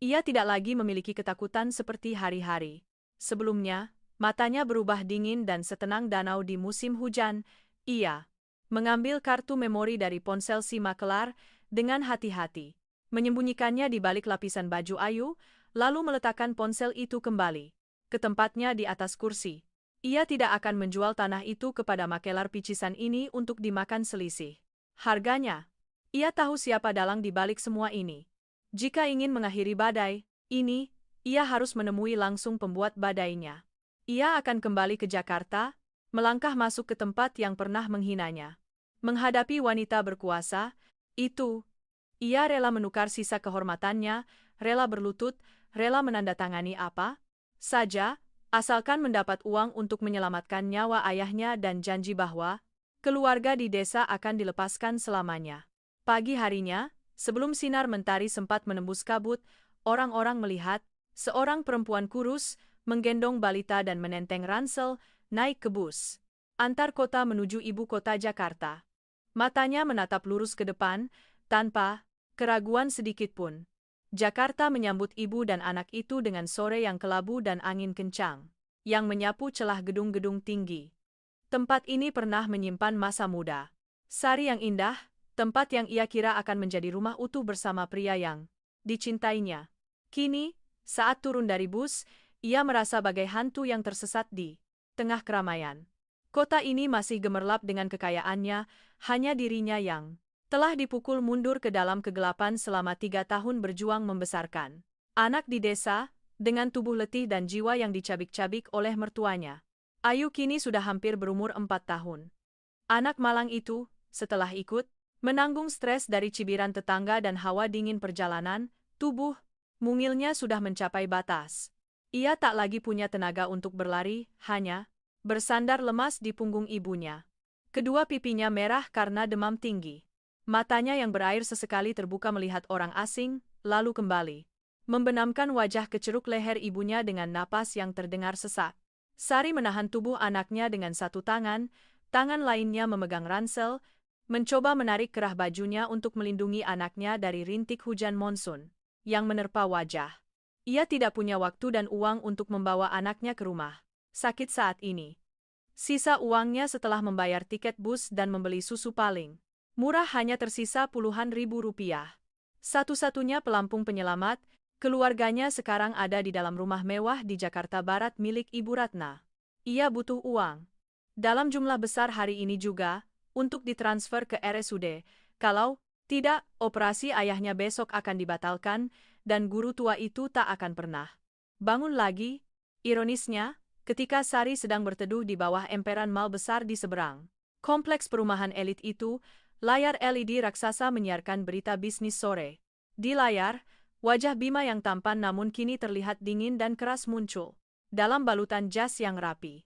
Ia tidak lagi memiliki ketakutan seperti hari-hari sebelumnya. Matanya berubah dingin dan setenang danau di musim hujan. Ia mengambil kartu memori dari ponsel si makelar dengan hati-hati, menyembunyikannya di balik lapisan baju Ayu, lalu meletakkan ponsel itu kembali ke tempatnya di atas kursi. Ia tidak akan menjual tanah itu kepada makelar picisan ini untuk dimakan selisih harganya. Ia tahu siapa dalang di balik semua ini. Jika ingin mengakhiri badai ini, ia harus menemui langsung pembuat badainya. Ia akan kembali ke Jakarta, melangkah masuk ke tempat yang pernah menghinanya. Menghadapi wanita berkuasa, itu, ia rela menukar sisa kehormatannya, rela berlutut, rela menandatangani apa saja, asalkan mendapat uang untuk menyelamatkan nyawa ayahnya dan janji bahwa keluarga di desa akan dilepaskan selamanya. Pagi harinya, sebelum sinar mentari sempat menembus kabut, orang-orang melihat seorang perempuan kurus menggendong balita dan menenteng ransel naik ke bus antar kota menuju ibu kota Jakarta. Matanya menatap lurus ke depan, tanpa keraguan sedikitpun. Jakarta menyambut ibu dan anak itu dengan sore yang kelabu dan angin kencang, yang menyapu celah gedung-gedung tinggi. Tempat ini pernah menyimpan masa muda Sari yang indah, tempat yang ia kira akan menjadi rumah utuh bersama pria yang dicintainya. Kini, saat turun dari bus, ia merasa bagai hantu yang tersesat di tengah keramaian. Kota ini masih gemerlap dengan kekayaannya, hanya dirinya yang telah dipukul mundur ke dalam kegelapan selama 3 tahun berjuang membesarkan anak di desa, dengan tubuh letih dan jiwa yang dicabik-cabik oleh mertuanya. Ayu kini sudah hampir berumur 4 tahun. Anak malang itu, setelah ikut menanggung stres dari cibiran tetangga dan hawa dingin perjalanan, tubuh mungilnya sudah mencapai batas. Ia tak lagi punya tenaga untuk berlari, hanya bersandar lemas di punggung ibunya. Kedua pipinya merah karena demam tinggi. Matanya yang berair sesekali terbuka melihat orang asing, lalu kembali membenamkan wajah ke ceruk leher ibunya dengan napas yang terdengar sesak. Sari menahan tubuh anaknya dengan satu tangan lainnya memegang ransel, mencoba menarik kerah bajunya untuk melindungi anaknya dari rintik hujan monsun yang menerpa wajah. Ia tidak punya waktu dan uang untuk membawa anaknya ke rumah sakit saat ini. Sisa uangnya setelah membayar tiket bus dan membeli susu paling murah hanya tersisa puluhan ribu rupiah. Satu-satunya pelampung penyelamat, keluarganya sekarang ada di dalam rumah mewah di Jakarta Barat milik Ibu Ratna. Ia butuh uang dalam jumlah besar hari ini juga untuk ditransfer ke RSUD. Kalau tidak, operasi ayahnya besok akan dibatalkan dan guru tua itu tak akan pernah bangun lagi. Ironisnya, ketika Sari sedang berteduh di bawah emperan mal besar di seberang kompleks perumahan elit itu, layar LED raksasa menyiarkan berita bisnis sore. Di layar, wajah Bima yang tampan namun kini terlihat dingin dan keras muncul dalam balutan jas yang rapi.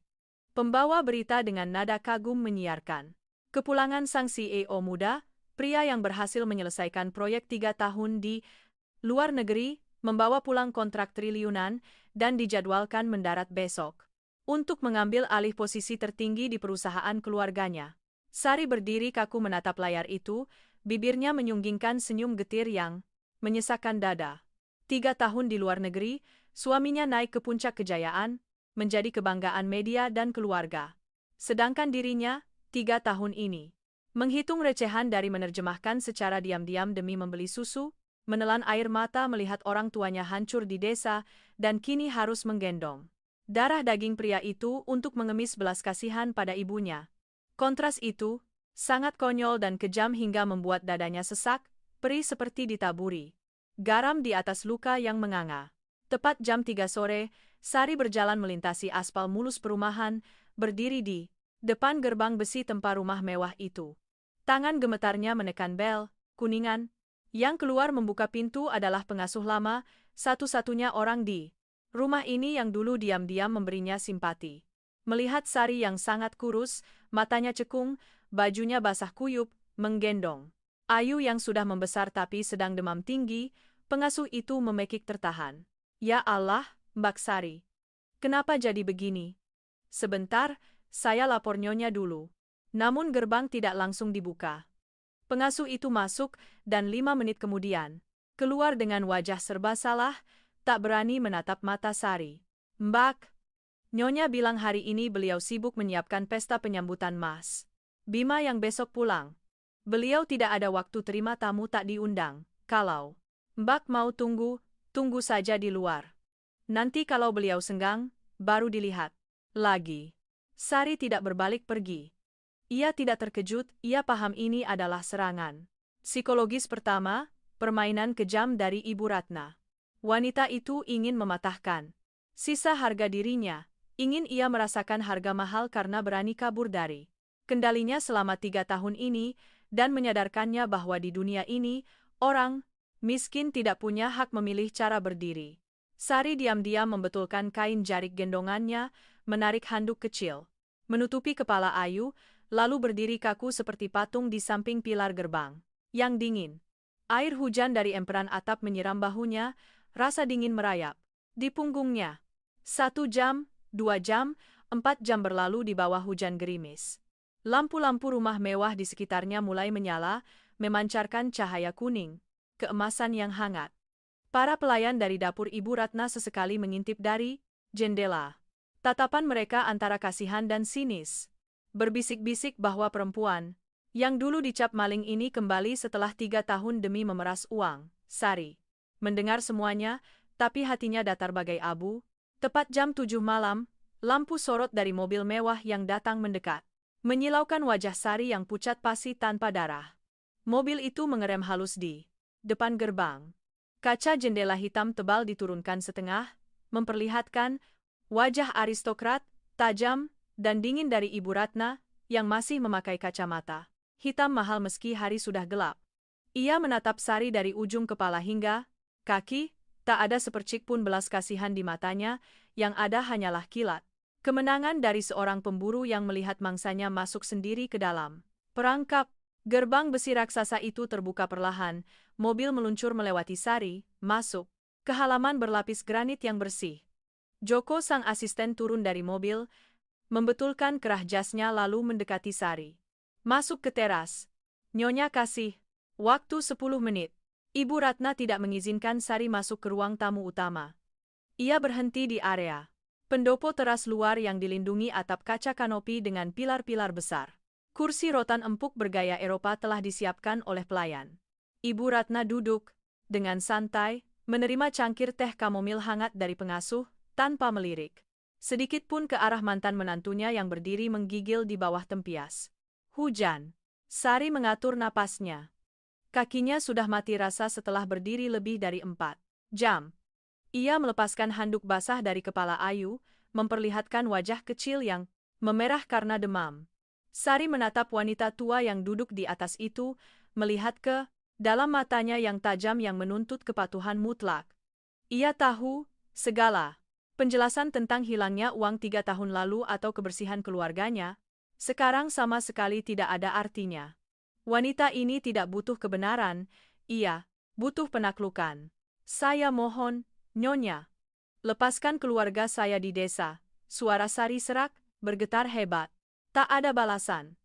Pembawa berita dengan nada kagum menyiarkan kepulangan sang CEO muda, pria yang berhasil menyelesaikan proyek 3 tahun di luar negeri, membawa pulang kontrak triliunan, dan dijadwalkan mendarat besok untuk mengambil alih posisi tertinggi di perusahaan keluarganya. Sari berdiri kaku menatap layar itu, bibirnya menyunggingkan senyum getir yang menyesakkan dada. 3 tahun di luar negeri, suaminya naik ke puncak kejayaan, menjadi kebanggaan media dan keluarga. Sedangkan dirinya, 3 tahun ini, menghitung recehan dari menerjemahkan secara diam-diam demi membeli susu, menelan air mata melihat orang tuanya hancur di desa, dan kini harus menggendong darah daging pria itu untuk mengemis belas kasihan pada ibunya. Kontras itu sangat konyol dan kejam hingga membuat dadanya sesak, perih seperti ditaburi garam di atas luka yang menganga. Tepat jam 3 sore, Sari berjalan melintasi aspal mulus perumahan, berdiri di depan gerbang besi tempat rumah mewah itu. Tangan gemetarnya menekan bel, Kuningan. Yang keluar membuka pintu adalah pengasuh lama, satu-satunya orang di rumah ini yang dulu diam-diam memberinya simpati. Melihat Sari yang sangat kurus, matanya cekung, bajunya basah kuyup, menggendong Ayu yang sudah membesar tapi sedang demam tinggi, pengasuh itu memekik tertahan. Ya Allah, Mbak Sari. Kenapa jadi begini? Sebentar, saya lapor nyonya dulu. Namun gerbang tidak langsung dibuka. Pengasuh itu masuk, dan 5 menit kemudian keluar dengan wajah serba salah, tak berani menatap mata Sari. Mbak, nyonya bilang hari ini beliau sibuk menyiapkan pesta penyambutan Mas Bima yang besok pulang. Beliau tidak ada waktu terima tamu tak diundang. Kalau Mbak mau tunggu saja di luar. Nanti kalau beliau senggang, baru dilihat lagi. Sari tidak berbalik pergi. Ia tidak terkejut, ia paham ini adalah serangan psikologis pertama, permainan kejam dari Ibu Ratna. Wanita itu ingin mematahkan sisa harga dirinya, ingin ia merasakan harga mahal karena berani kabur dari kendalinya selama 3 tahun ini, dan menyadarkannya bahwa di dunia ini, orang miskin tidak punya hak memilih cara berdiri. Sari diam-diam membetulkan kain jarik gendongannya, menarik handuk kecil, menutupi kepala Ayu, lalu berdiri kaku seperti patung di samping pilar gerbang yang dingin. Air hujan dari emperan atap menyiram bahunya, rasa dingin merayap di punggungnya. 1 jam, 2 jam, 4 jam berlalu di bawah hujan gerimis. Lampu-lampu rumah mewah di sekitarnya mulai menyala, memancarkan cahaya kuning, keemasan yang hangat. Para pelayan dari dapur Ibu Ratna sesekali mengintip dari jendela. Tatapan mereka antara kasihan dan sinis. Berbisik-bisik bahwa perempuan yang dulu dicap maling ini kembali setelah 3 tahun demi memeras uang. Sari mendengar semuanya, tapi hatinya datar bagai abu. Tepat jam 7 malam, lampu sorot dari mobil mewah yang datang mendekat, menyilaukan wajah Sari yang pucat pasi tanpa darah. Mobil itu mengerem halus di depan gerbang. Kaca jendela hitam tebal diturunkan setengah, memperlihatkan wajah aristokrat, tajam, dan dingin dari Ibu Ratna, yang masih memakai kacamata hitam mahal meski hari sudah gelap. Ia menatap Sari dari ujung kepala hingga kaki, tak ada sepercik pun belas kasihan di matanya, yang ada hanyalah kilat kemenangan dari seorang pemburu yang melihat mangsanya masuk sendiri ke dalam perangkap. Gerbang besi raksasa itu terbuka perlahan, mobil meluncur melewati Sari, masuk ke halaman berlapis granit yang bersih. Joko sang asisten turun dari mobil, membetulkan kerah jasnya lalu mendekati Sari. Masuk ke teras. Nyonya kasih waktu 10 menit. Ibu Ratna tidak mengizinkan Sari masuk ke ruang tamu utama. Ia berhenti di area pendopo teras luar yang dilindungi atap kaca kanopi dengan pilar-pilar besar. Kursi rotan empuk bergaya Eropa telah disiapkan oleh pelayan. Ibu Ratna duduk dengan santai, menerima cangkir teh kamomil hangat dari pengasuh, tanpa melirik sedikit pun ke arah mantan menantunya yang berdiri menggigil di bawah tempias. Hujan. Sari mengatur napasnya. Kakinya sudah mati rasa setelah berdiri lebih dari 4 jam. Ia melepaskan handuk basah dari kepala Ayu, memperlihatkan wajah kecil yang memerah karena demam. Sari menatap wanita tua yang duduk di atas itu, melihat ke dalam matanya yang tajam yang menuntut kepatuhan mutlak. Ia tahu segala penjelasan tentang hilangnya uang 3 tahun lalu atau kebersihan keluarganya, sekarang sama sekali tidak ada artinya. Wanita ini tidak butuh kebenaran, ia butuh penaklukan. Saya mohon, Nyonya, lepaskan keluarga saya di desa. Suara Sari serak, bergetar hebat. Tak ada balasan.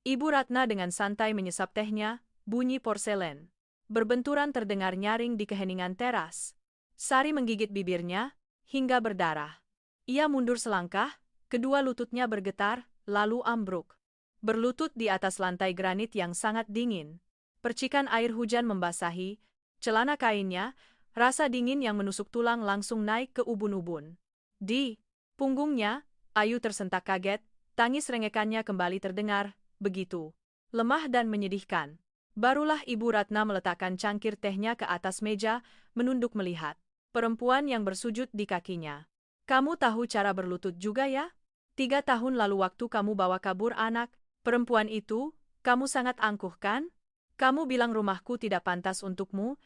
Ibu Ratna dengan santai menyesap tehnya, bunyi porselen berbenturan terdengar nyaring di keheningan teras. Sari menggigit bibirnya, hingga berdarah. Ia mundur selangkah, kedua lututnya bergetar, lalu ambruk. Berlutut di atas lantai granit yang sangat dingin. Percikan air hujan membasahi celana kainnya, rasa dingin yang menusuk tulang langsung naik ke ubun-ubun. Di punggungnya, Ayu tersentak kaget, tangis rengekannya kembali terdengar, begitu lemah dan menyedihkan. Barulah Ibu Ratna meletakkan cangkir tehnya ke atas meja, menunduk melihat perempuan yang bersujud di kakinya. Kamu tahu cara berlutut juga ya? 3 tahun lalu waktu kamu bawa kabur anak perempuan itu, kamu sangat angkuh kan? Kamu bilang rumahku tidak pantas untukmu,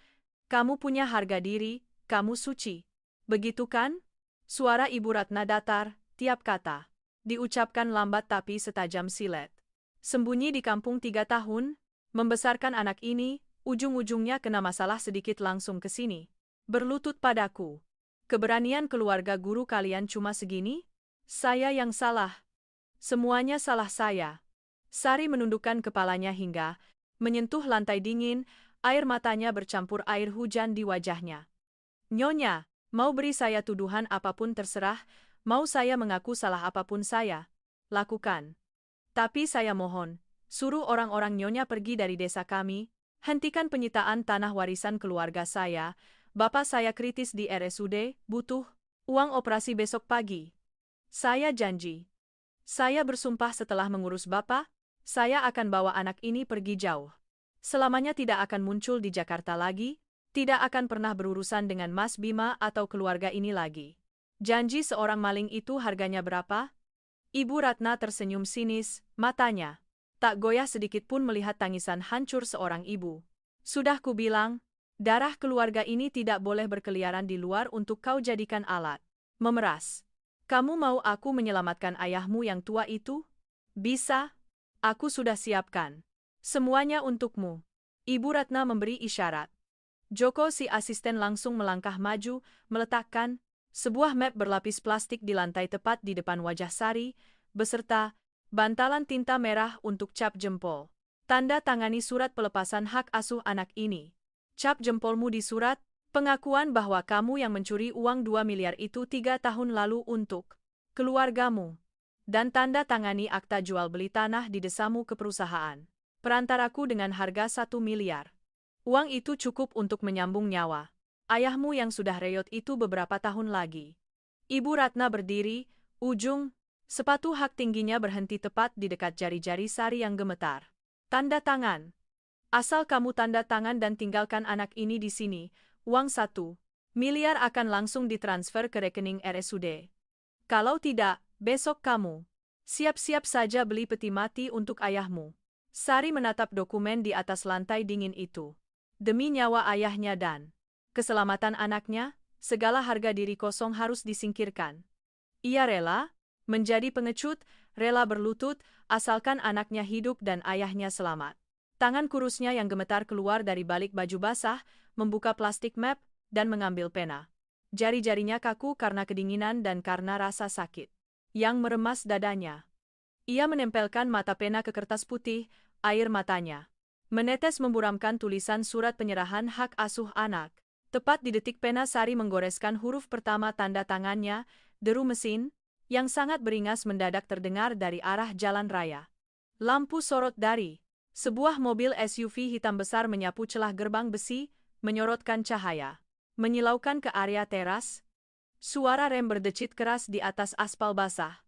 kamu punya harga diri, kamu suci. Begitu kan? Suara Ibu Ratna datar, tiap kata diucapkan lambat tapi setajam silet. Sembunyi di kampung 3 tahun, membesarkan anak ini, ujung-ujungnya kena masalah sedikit langsung ke sini. Berlutut padaku. Keberanian keluarga guru kalian cuma segini? Saya yang salah. Semuanya salah saya. Sari menundukkan kepalanya hingga menyentuh lantai dingin, air matanya bercampur air hujan di wajahnya. Nyonya, mau beri saya tuduhan apapun terserah, mau saya mengaku salah apapun saya lakukan. Tapi saya mohon, suruh orang-orang Nyonya pergi dari desa kami, hentikan penyitaan tanah warisan keluarga saya, bapak saya kritis di RSUD, butuh uang operasi besok pagi. Saya janji. Saya bersumpah setelah mengurus bapak, saya akan bawa anak ini pergi jauh. Selamanya tidak akan muncul di Jakarta lagi, tidak akan pernah berurusan dengan Mas Bima atau keluarga ini lagi. Janji seorang maling itu harganya berapa? Ibu Ratna tersenyum sinis, matanya tak goyah sedikit pun melihat tangisan hancur seorang ibu. Sudah kubilang, darah keluarga ini tidak boleh berkeliaran di luar untuk kau jadikan alat memeras. Kamu mau aku menyelamatkan ayahmu yang tua itu? Bisa, aku sudah siapkan. Semuanya untukmu. Ibu Ratna memberi isyarat. Joko si asisten langsung melangkah maju, meletakkan sebuah map berlapis plastik di lantai tepat di depan wajah Sari, beserta bantalan tinta merah untuk cap jempol. Tanda tangani surat pelepasan hak asuh anak ini. Cap jempolmu di surat, pengakuan bahwa kamu yang mencuri uang 2 miliar itu 3 tahun lalu untuk keluargamu. Dan tanda tangani akta jual beli tanah di desamu ke perusahaan perantaraku dengan harga 1 miliar. Uang itu cukup untuk menyambung nyawa ayahmu yang sudah reyot itu beberapa tahun lagi. Ibu Ratna berdiri, ujung sepatu hak tingginya berhenti tepat di dekat jari-jari Sari yang gemetar. Tanda tangan. Asal kamu tanda tangan dan tinggalkan anak ini di sini, uang 1 miliar akan langsung ditransfer ke rekening RSUD. Kalau tidak, besok kamu siap-siap saja beli peti mati untuk ayahmu. Sari menatap dokumen di atas lantai dingin itu. Demi nyawa ayahnya dan keselamatan anaknya, segala harga diri kosong harus disingkirkan. Ia rela menjadi pengecut, rela berlutut, asalkan anaknya hidup dan ayahnya selamat. Tangan kurusnya yang gemetar keluar dari balik baju basah, membuka plastik map, dan mengambil pena. Jari-jarinya kaku karena kedinginan dan karena rasa sakit yang meremas dadanya. Ia menempelkan mata pena ke kertas putih, air matanya menetes memburamkan tulisan surat penyerahan hak asuh anak. Tepat di detik pena Sari menggoreskan huruf pertama tanda tangannya, deru mesin, yang sangat beringas mendadak terdengar dari arah jalan raya. Lampu sorot dari sebuah mobil SUV hitam besar menyapu celah gerbang besi, menyorotkan cahaya. Menyilaukan ke area teras, suara rem berdecit keras di atas aspal basah.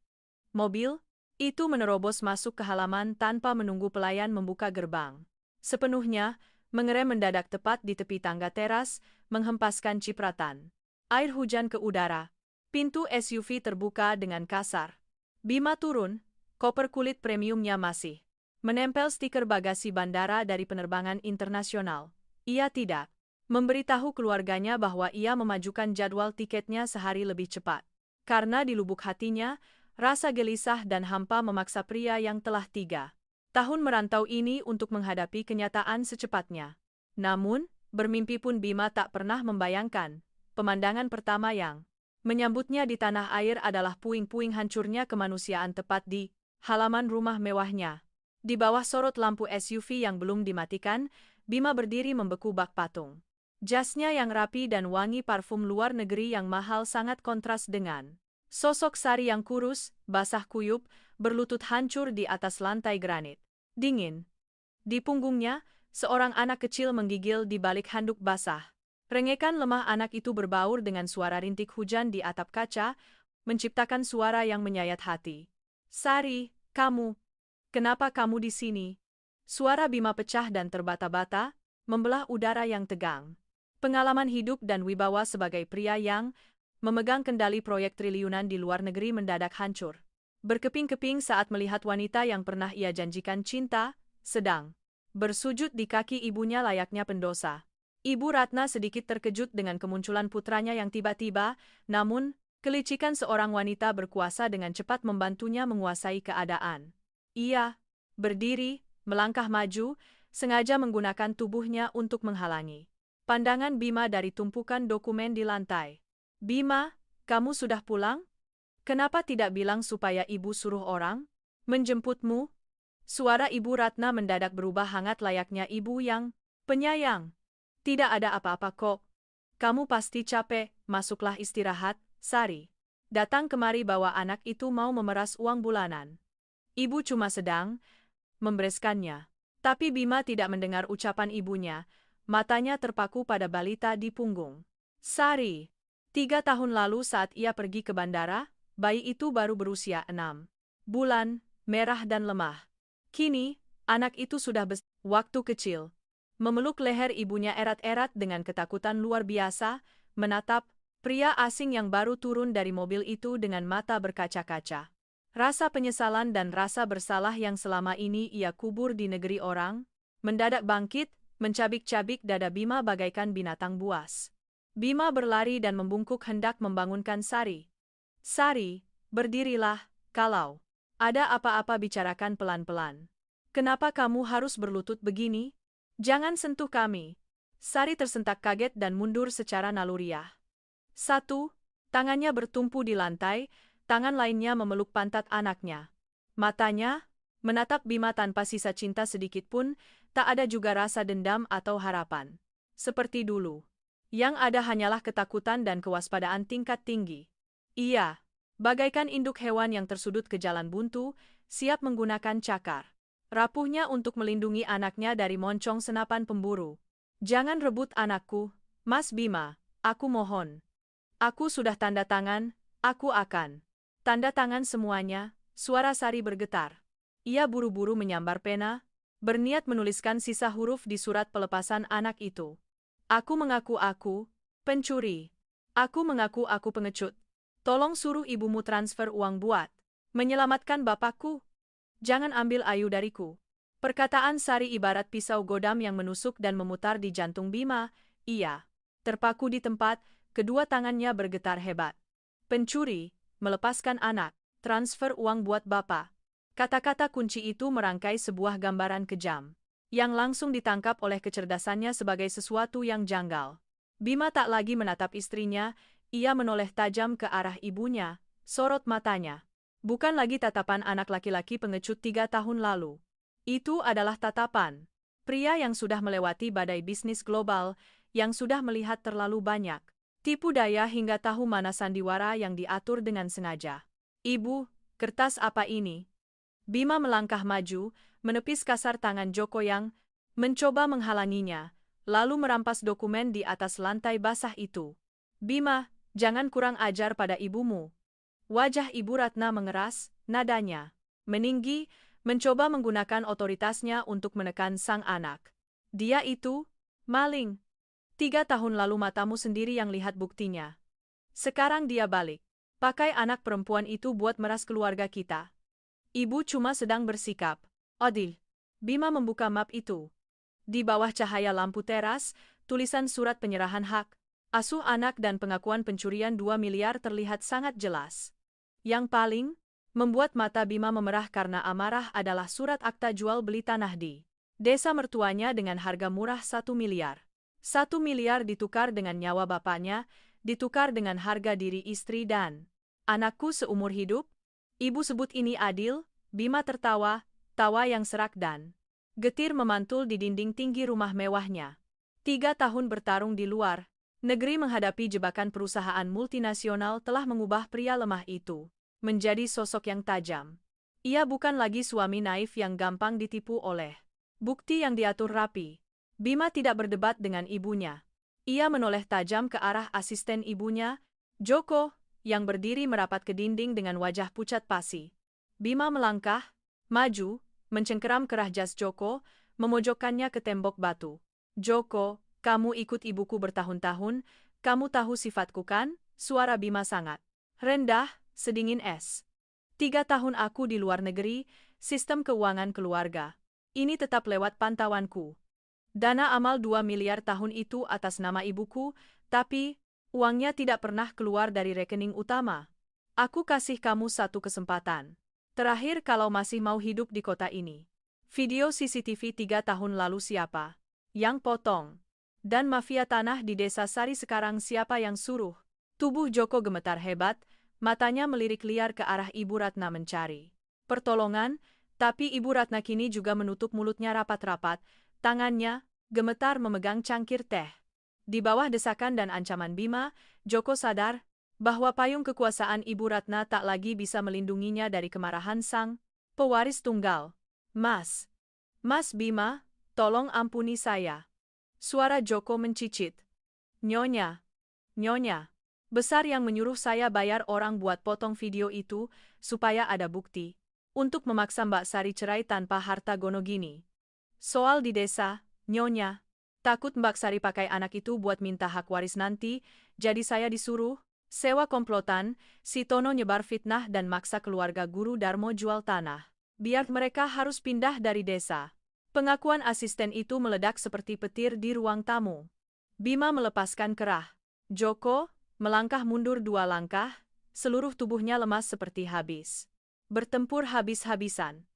Mobil itu menerobos masuk ke halaman tanpa menunggu pelayan membuka gerbang. Sepenuhnya, mengerem mendadak tepat di tepi tangga teras, menghempaskan cipratan air hujan ke udara. Pintu SUV terbuka dengan kasar. Bima turun, koper kulit premiumnya masih menempel stiker bagasi bandara dari penerbangan internasional. Ia tidak memberitahu keluarganya bahwa ia memajukan jadwal tiketnya sehari lebih cepat. Karena di lubuk hatinya, rasa gelisah dan hampa memaksa pria yang telah 3 tahun merantau ini untuk menghadapi kenyataan secepatnya. Namun, bermimpi pun Bima tak pernah membayangkan, pemandangan pertama yang menyambutnya di tanah air adalah puing-puing hancurnya kemanusiaan tepat di halaman rumah mewahnya. Di bawah sorot lampu SUV yang belum dimatikan, Bima berdiri membeku bak patung. Jasnya yang rapi dan wangi parfum luar negeri yang mahal sangat kontras dengan sosok Sari yang kurus, basah kuyup, berlutut hancur di atas lantai granit. Dingin. Di punggungnya, seorang anak kecil menggigil di balik handuk basah. Rengekan lemah anak itu berbaur dengan suara rintik hujan di atap kaca, menciptakan suara yang menyayat hati. Sari, kamu. Kenapa kamu di sini? Suara Bima pecah dan terbata-bata, membelah udara yang tegang. Pengalaman hidup dan wibawa sebagai pria yang memegang kendali proyek triliunan di luar negeri mendadak hancur. Berkeping-keping saat melihat wanita yang pernah ia janjikan cinta, sedang bersujud di kaki ibunya layaknya pendosa. Ibu Ratna sedikit terkejut dengan kemunculan putranya yang tiba-tiba, namun, kelicikan seorang wanita berkuasa dengan cepat membantunya menguasai keadaan. Ia berdiri, melangkah maju, sengaja menggunakan tubuhnya untuk menghalangi pandangan Bima dari tumpukan dokumen di lantai. Bima, kamu sudah pulang? Kenapa tidak bilang supaya ibu suruh orang menjemputmu? Suara Ibu Ratna mendadak berubah hangat layaknya ibu yang penyayang. Tidak ada apa-apa kok. Kamu pasti capek, masuklah istirahat, Sari. Datang kemari bawa anak itu mau memeras uang bulanan. Ibu cuma sedang membereskannya. Tapi Bima tidak mendengar ucapan ibunya, matanya terpaku pada balita di punggung. Sari. 3 tahun lalu saat ia pergi ke bandara, bayi itu baru berusia 6 bulan, merah dan lemah. Kini, anak itu sudah besar. Waktu kecil. Memeluk leher ibunya erat-erat dengan ketakutan luar biasa, menatap pria asing yang baru turun dari mobil itu dengan mata berkaca-kaca. Rasa penyesalan dan rasa bersalah yang selama ini ia kubur di negeri orang, mendadak bangkit, mencabik-cabik dada Bima bagaikan binatang buas. Bima berlari dan membungkuk hendak membangunkan Sari. Sari, berdirilah, kalau ada apa-apa bicarakan pelan-pelan. Kenapa kamu harus berlutut begini? Jangan sentuh kami. Sari tersentak kaget dan mundur secara naluriah. 1. Tangannya bertumpu di lantai, tangan lainnya memeluk pantat anaknya. Matanya menatap Bima tanpa sisa cinta sedikit pun, tak ada juga rasa dendam atau harapan. Seperti dulu. Yang ada hanyalah ketakutan dan kewaspadaan tingkat tinggi. Ia, bagaikan induk hewan yang tersudut ke jalan buntu, siap menggunakan cakar rapuhnya untuk melindungi anaknya dari moncong senapan pemburu. Jangan rebut anakku, Mas Bima, aku mohon. Aku sudah tanda tangan, aku akan tanda tangan semuanya. Suara Sari bergetar. Ia buru-buru menyambar pena, berniat menuliskan sisa huruf di surat pelepasan anak itu. Aku mengaku aku pencuri. Aku mengaku aku pengecut. Tolong suruh ibumu transfer uang buat menyelamatkan bapakku. Jangan ambil Ayu dariku. Perkataan Sari ibarat pisau godam yang menusuk dan memutar di jantung Bima. Ia terpaku di tempat, kedua tangannya bergetar hebat. Pencuri, melepaskan anak, transfer uang buat bapak. Kata-kata kunci itu merangkai sebuah gambaran kejam, yang langsung ditangkap oleh kecerdasannya sebagai sesuatu yang janggal. Bima tak lagi menatap istrinya, ia menoleh tajam ke arah ibunya, sorot matanya. Bukan lagi tatapan anak laki-laki pengecut 3 tahun lalu. Itu adalah tatapan pria yang sudah melewati badai bisnis global, yang sudah melihat terlalu banyak tipu daya hingga tahu mana sandiwara yang diatur dengan sengaja. Ibu, kertas apa ini? Bima melangkah maju, menepis kasar tangan Joko yang mencoba menghalanginya, lalu merampas dokumen di atas lantai basah itu. Bima, jangan kurang ajar pada ibumu. Wajah Ibu Ratna mengeras, nadanya meninggi, mencoba menggunakan otoritasnya untuk menekan sang anak. Dia itu maling. 3 tahun lalu matamu sendiri yang lihat buktinya. Sekarang dia balik. Pakai anak perempuan itu buat meras keluarga kita. Ibu cuma sedang bersikap adil. Bima membuka map itu. Di bawah cahaya lampu teras, tulisan surat penyerahan hak asuh anak dan pengakuan pencurian 2 miliar terlihat sangat jelas. Yang paling membuat mata Bima memerah karena amarah adalah surat akta jual beli tanah di desa mertuanya dengan harga murah 1 miliar. 1 miliar ditukar dengan nyawa bapaknya, ditukar dengan harga diri istri dan anakku seumur hidup. Ibu sebut ini adil? Bima tertawa, tawa yang serak dan getir memantul di dinding tinggi rumah mewahnya. 3 tahun bertarung di luar negeri menghadapi jebakan perusahaan multinasional telah mengubah pria lemah itu menjadi sosok yang tajam. Ia bukan lagi suami naif yang gampang ditipu oleh bukti yang diatur rapi. Bima tidak berdebat dengan ibunya. Ia menoleh tajam ke arah asisten ibunya, Joko, yang berdiri merapat ke dinding dengan wajah pucat pasi. Bima melangkah maju, mencengkeram kerah jas Joko, memojokkannya ke tembok batu. Joko, kamu ikut ibuku bertahun-tahun, kamu tahu sifatku kan? Suara Bima sangat rendah, sedingin es. 3 tahun aku di luar negeri, sistem keuangan keluarga. Ini tetap lewat pantauanku. Dana amal 2 miliar tahun itu atas nama ibuku, tapi uangnya tidak pernah keluar dari rekening utama. Aku kasih kamu satu kesempatan. Terakhir kalau masih mau hidup di kota ini. Video CCTV 3 tahun lalu siapa yang potong? Dan mafia tanah di desa Sari sekarang siapa yang suruh? Tubuh Joko gemetar hebat, matanya melirik liar ke arah Ibu Ratna mencari pertolongan, tapi Ibu Ratna kini juga menutup mulutnya rapat-rapat, tangannya gemetar memegang cangkir teh. Di bawah desakan dan ancaman Bima, Joko sadar bahwa payung kekuasaan Ibu Ratna tak lagi bisa melindunginya dari kemarahan sang pewaris tunggal. Mas Bima, tolong ampuni saya. Suara Joko mencicit. Nyonya, besar yang menyuruh saya bayar orang buat potong video itu, supaya ada bukti, untuk memaksa Mbak Sari cerai tanpa harta gono gini. Soal di desa, Nyonya, takut Mbak Sari pakai anak itu buat minta hak waris nanti, jadi saya disuruh sewa komplotan, si Tono nyebar fitnah dan maksa keluarga Guru Darmo jual tanah. Biar mereka harus pindah dari desa. Pengakuan asisten itu meledak seperti petir di ruang tamu. Bima melepaskan kerah. Joko melangkah mundur 2 langkah, seluruh tubuhnya lemas seperti habis bertempur habis-habisan.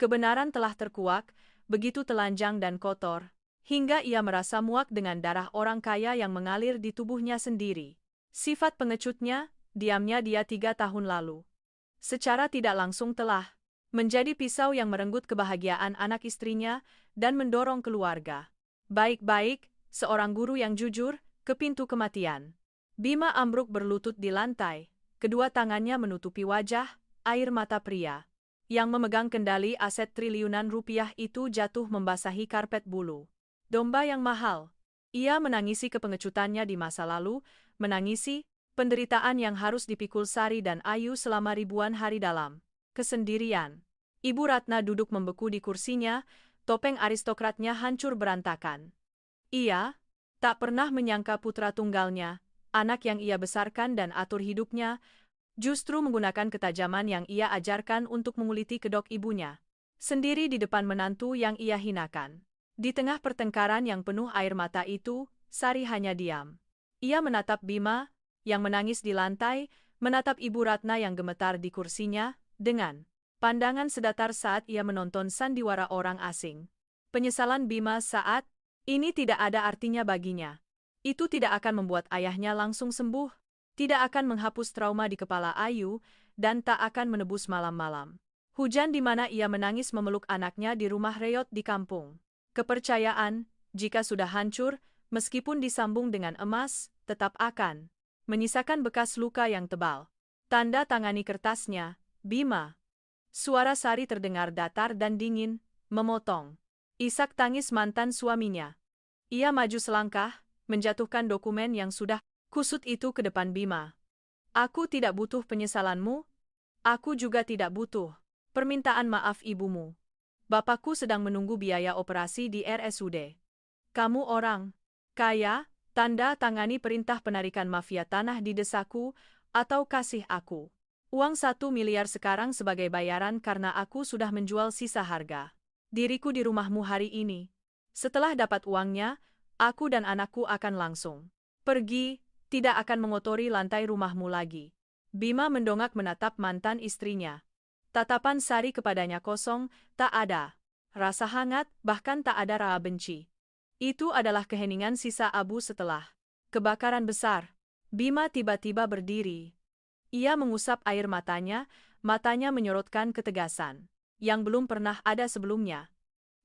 Kebenaran telah terkuak, begitu telanjang dan kotor, hingga ia merasa muak dengan darah orang kaya yang mengalir di tubuhnya sendiri. Sifat pengecutnya, diamnya dia 3 tahun lalu, secara tidak langsung telah menjadi pisau yang merenggut kebahagiaan anak istrinya dan mendorong keluarga. Baik-baik, seorang guru yang jujur, ke pintu kematian. Bima ambruk berlutut di lantai, kedua tangannya menutupi wajah, air mata pria yang memegang kendali aset triliunan rupiah itu jatuh membasahi karpet bulu domba yang mahal. Ia menangisi kepengecutannya di masa lalu, menangisi penderitaan yang harus dipikul Sari dan Ayu selama ribuan hari dalam kesendirian. Ibu Ratna duduk membeku di kursinya, topeng aristokratnya hancur berantakan. Ia tak pernah menyangka putra tunggalnya, anak yang ia besarkan dan atur hidupnya, justru menggunakan ketajaman yang ia ajarkan untuk menguliti kedok ibunya. Sendiri di depan menantu yang ia hinakan. Di tengah pertengkaran yang penuh air mata itu, Sari hanya diam. Ia menatap Bima, yang menangis di lantai, menatap Ibu Ratna yang gemetar di kursinya, dengan pandangan sedatar saat ia menonton sandiwara orang asing. Penyesalan Bima saat ini tidak ada artinya baginya. Itu tidak akan membuat ayahnya langsung sembuh, tidak akan menghapus trauma di kepala Ayu, dan tak akan menebus malam-malam hujan di mana ia menangis memeluk anaknya di rumah reot di kampung. Kepercayaan, jika sudah hancur, meskipun disambung dengan emas, tetap akan menyisakan bekas luka yang tebal. Tanda tangani kertasnya, Bima. Suara Sari terdengar datar dan dingin, memotong isak tangis mantan suaminya. Ia maju selangkah, menjatuhkan dokumen yang sudah kusut itu ke depan Bima. Aku tidak butuh penyesalanmu, aku juga tidak butuh permintaan maaf ibumu. Bapakku sedang menunggu biaya operasi di RSUD. Kamu orang kaya, tanda tangani perintah penarikan mafia tanah di desaku, atau kasih aku uang 1 miliar sekarang sebagai bayaran karena aku sudah menjual sisa harga diriku di rumahmu hari ini. Setelah dapat uangnya, aku dan anakku akan langsung pergi, tidak akan mengotori lantai rumahmu lagi. Bima mendongak menatap mantan istrinya. Tatapan Sari kepadanya kosong, tak ada rasa hangat, bahkan tak ada rasa benci. Itu adalah keheningan sisa abu setelah kebakaran besar. Bima tiba-tiba berdiri. Ia mengusap air matanya menyorotkan ketegasan yang belum pernah ada sebelumnya.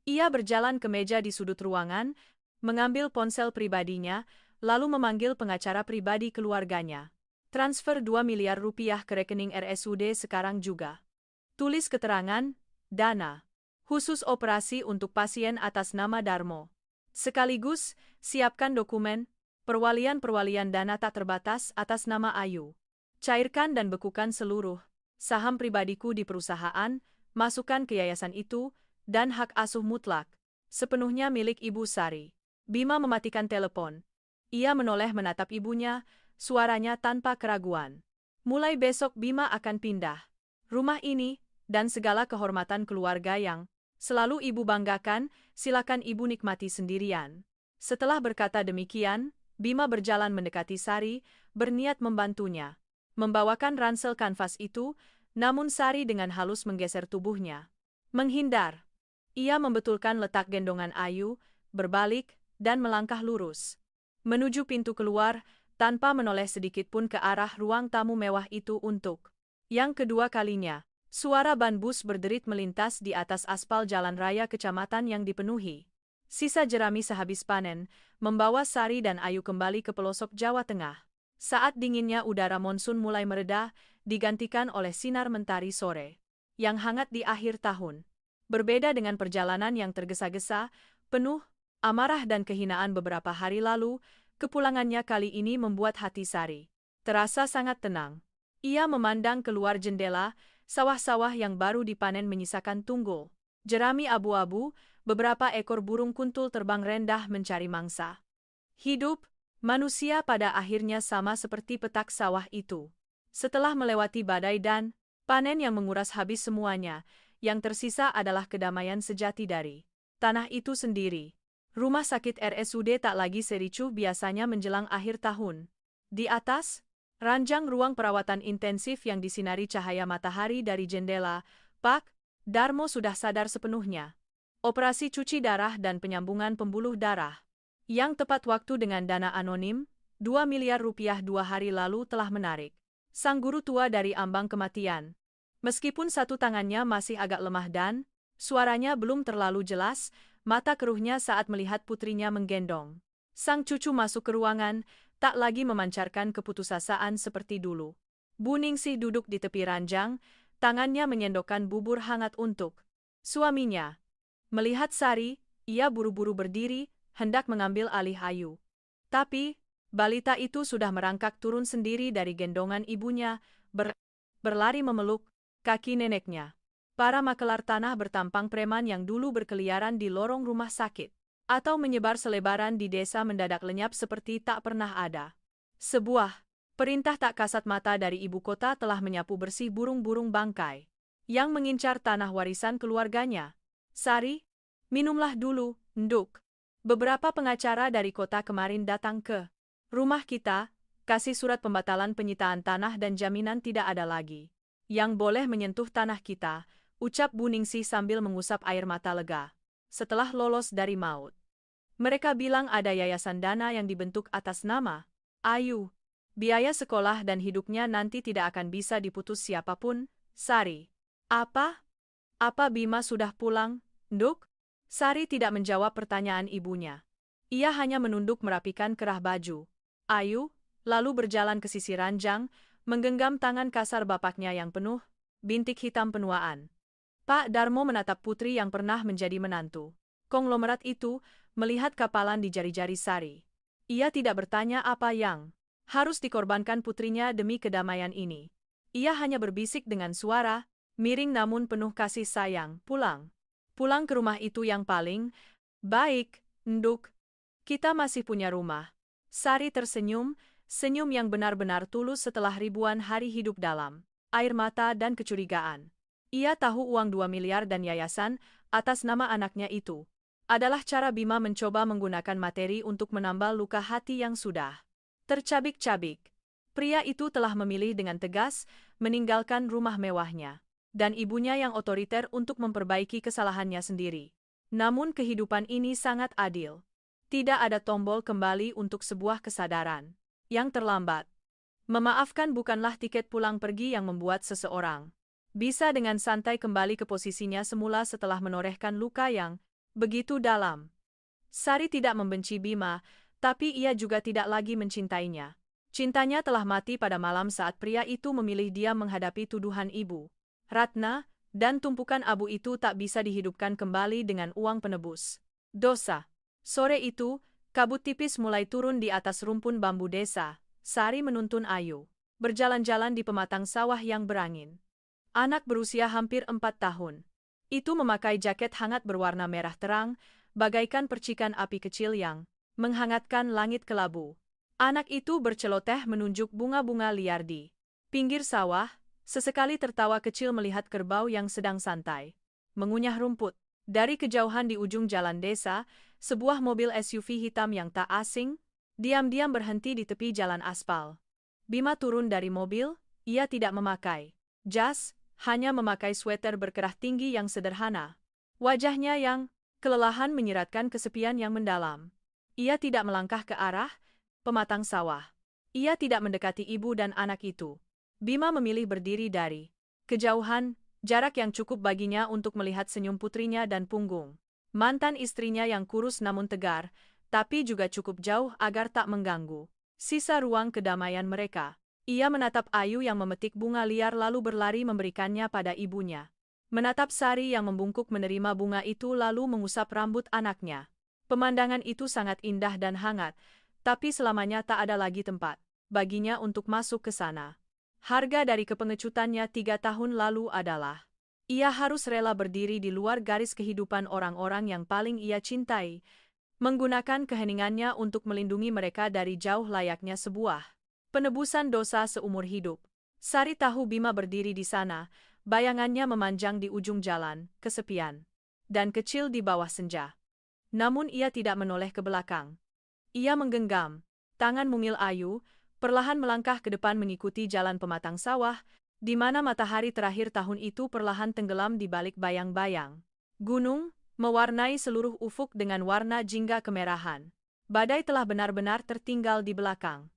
Ia berjalan ke meja di sudut ruangan, mengambil ponsel pribadinya, lalu memanggil pengacara pribadi keluarganya. Transfer 2 miliar rupiah ke rekening RSUD sekarang juga. Tulis keterangan, dana khusus operasi untuk pasien atas nama Darmo. Sekaligus, siapkan dokumen, perwalian dana tak terbatas atas nama Ayu. Cairkan dan bekukan seluruh saham pribadiku di perusahaan, masukkan ke yayasan itu, dan hak asuh mutlak sepenuhnya milik Ibu Sari. Bima mematikan telepon. Ia menoleh menatap ibunya, suaranya tanpa keraguan. Mulai besok Bima akan pindah rumah ini, dan segala kehormatan keluarga yang selalu ibu banggakan, silakan ibu nikmati sendirian. Setelah berkata demikian, Bima berjalan mendekati Sari, berniat membantunya membawakan ransel kanvas itu, namun Sari dengan halus menggeser tubuhnya. Menghindar. Ia membetulkan letak gendongan Ayu, berbalik, dan melangkah lurus menuju pintu keluar, tanpa menoleh sedikit pun ke arah ruang tamu mewah itu untuk yang kedua kalinya. Suara ban bus berderit melintas di atas aspal jalan raya kecamatan yang dipenuhi sisa jerami sehabis panen, membawa Sari dan Ayu kembali ke pelosok Jawa Tengah. Saat dinginnya udara monsun mulai mereda, digantikan oleh sinar mentari sore yang hangat di akhir tahun. Berbeda dengan perjalanan yang tergesa-gesa, penuh amarah dan kehinaan beberapa hari lalu, kepulangannya kali ini membuat hati Sari terasa sangat tenang. Ia memandang keluar jendela, sawah-sawah yang baru dipanen menyisakan tunggul jerami abu-abu, beberapa ekor burung kuntul terbang rendah mencari mangsa hidup. Manusia pada akhirnya sama seperti petak sawah itu. Setelah melewati badai dan panen yang menguras habis semuanya, yang tersisa adalah kedamaian sejati dari tanah itu sendiri. Rumah sakit RSUD tak lagi sericuh biasanya menjelang akhir tahun. Di atas, ranjang ruang perawatan intensif yang disinari cahaya matahari dari jendela, Pak Darmo sudah sadar sepenuhnya. Operasi cuci darah dan penyambungan pembuluh darah yang tepat waktu dengan dana anonim, 2 miliar rupiah 2 hari lalu telah menarik sang guru tua dari ambang kematian. Meskipun satu tangannya masih agak lemah dan suaranya belum terlalu jelas, mata keruhnya saat melihat putrinya menggendong sang cucu masuk ke ruangan, tak lagi memancarkan keputusasaan seperti dulu. Bu Ningsih duduk di tepi ranjang, tangannya menyendokkan bubur hangat untuk suaminya. Melihat Sari, ia buru-buru berdiri, hendak mengambil alih Ayu. Tapi, balita itu sudah merangkak turun sendiri dari gendongan ibunya, berlari memeluk kaki neneknya. Para makelar tanah bertampang preman yang dulu berkeliaran di lorong rumah sakit atau menyebar selebaran di desa mendadak lenyap seperti tak pernah ada. Sebuah perintah tak kasat mata dari ibu kota telah menyapu bersih burung-burung bangkai yang mengincar tanah warisan keluarganya. Sari, minumlah dulu, Nduk. Beberapa pengacara dari kota kemarin datang ke rumah kita, kasih surat pembatalan penyitaan tanah dan jaminan tidak ada lagi yang boleh menyentuh tanah kita, ucap Bu Ningsih sambil mengusap air mata lega. Setelah lolos dari maut, Mereka bilang ada yayasan dana yang dibentuk atas nama Ayu. Biaya sekolah dan hidupnya nanti tidak akan bisa diputus siapapun. Sari. Apa? Apa Bima sudah pulang, Nduk? Sari tidak menjawab pertanyaan ibunya. Ia hanya menunduk merapikan kerah baju. Ayu, lalu berjalan ke sisi ranjang, menggenggam tangan kasar bapaknya yang penuh bintik hitam penuaan. Pak Darmo menatap putri yang pernah menjadi menantu konglomerat itu, melihat kapalan di jari-jari Sari. Ia tidak bertanya apa yang harus dikorbankan putrinya demi kedamaian ini. Ia hanya berbisik dengan suara miring namun penuh kasih sayang, pulang. Pulang ke rumah itu yang paling baik, Nduk. Kita masih punya rumah. Sari tersenyum, senyum yang benar-benar tulus setelah ribuan hari hidup dalam air mata dan kecurigaan. Ia tahu uang 2 miliar dan yayasan atas nama anaknya itu adalah cara Bima mencoba menggunakan materi untuk menambal luka hati yang sudah tercabik-cabik. Pria itu telah memilih dengan tegas meninggalkan rumah mewahnya dan ibunya yang otoriter untuk memperbaiki kesalahannya sendiri. Namun kehidupan ini sangat adil. Tidak ada tombol kembali untuk sebuah kesadaran yang terlambat. Memaafkan bukanlah tiket pulang pergi yang membuat seseorang bisa dengan santai kembali ke posisinya semula setelah menorehkan luka yang begitu dalam. Sari tidak membenci Bima, tapi ia juga tidak lagi mencintainya. Cintanya telah mati pada malam saat pria itu memilih dia menghadapi tuduhan ibu Ratna, dan tumpukan abu itu tak bisa dihidupkan kembali dengan uang penebus dosa. Sore itu, kabut tipis mulai turun di atas rumpun bambu desa. Sari menuntun Ayu berjalan-jalan di pematang sawah yang berangin. Anak berusia hampir 4 tahun. Itu memakai jaket hangat berwarna merah terang, bagaikan percikan api kecil yang menghangatkan langit kelabu. Anak itu berceloteh menunjuk bunga-bunga liar di pinggir sawah, sesekali tertawa kecil melihat kerbau yang sedang santai mengunyah rumput. Dari kejauhan di ujung jalan desa, sebuah mobil SUV hitam yang tak asing diam-diam berhenti di tepi jalan aspal. Bima turun dari mobil, ia tidak memakai jas, hanya memakai sweter berkerah tinggi yang sederhana. Wajahnya yang kelelahan menyiratkan kesepian yang mendalam. Ia tidak melangkah ke arah pematang sawah. Ia tidak mendekati ibu dan anak itu. Bima memilih berdiri dari kejauhan, jarak yang cukup baginya untuk melihat senyum putrinya dan punggung mantan istrinya yang kurus namun tegar, tapi juga cukup jauh agar tak mengganggu sisa ruang kedamaian mereka. Ia menatap Ayu yang memetik bunga liar lalu berlari memberikannya pada ibunya. Menatap Sari yang membungkuk menerima bunga itu lalu mengusap rambut anaknya. Pemandangan itu sangat indah dan hangat, tapi selamanya tak ada lagi tempat baginya untuk masuk ke sana. Harga dari kepengecutannya 3 tahun lalu adalah ia harus rela berdiri di luar garis kehidupan orang-orang yang paling ia cintai, menggunakan keheningannya untuk melindungi mereka dari jauh layaknya sebuah penebusan dosa seumur hidup. Sari tahu Bima berdiri di sana, bayangannya memanjang di ujung jalan, kesepian dan kecil di bawah senja. Namun ia tidak menoleh ke belakang. Ia menggenggam tangan mungil Ayu, perlahan melangkah ke depan mengikuti jalan pematang sawah, di mana matahari terakhir tahun itu perlahan tenggelam di balik bayang-bayang gunung, mewarnai seluruh ufuk dengan warna jingga kemerahan. Badai telah benar-benar tertinggal di belakang.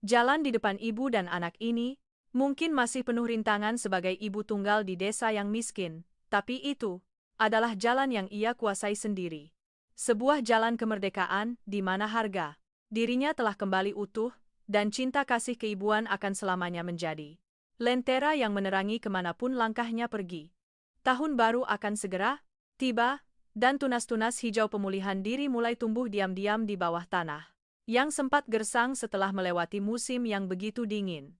Jalan di depan ibu dan anak ini mungkin masih penuh rintangan sebagai ibu tunggal di desa yang miskin, tapi itu adalah jalan yang ia kuasai sendiri. Sebuah jalan kemerdekaan di mana harga dirinya telah kembali utuh dan cinta kasih keibuan akan selamanya menjadi lentera yang menerangi kemanapun langkahnya pergi. Tahun baru akan segera tiba, dan tunas-tunas hijau pemulihan diri mulai tumbuh diam-diam di bawah tanah yang sempat gersang setelah melewati musim yang begitu dingin.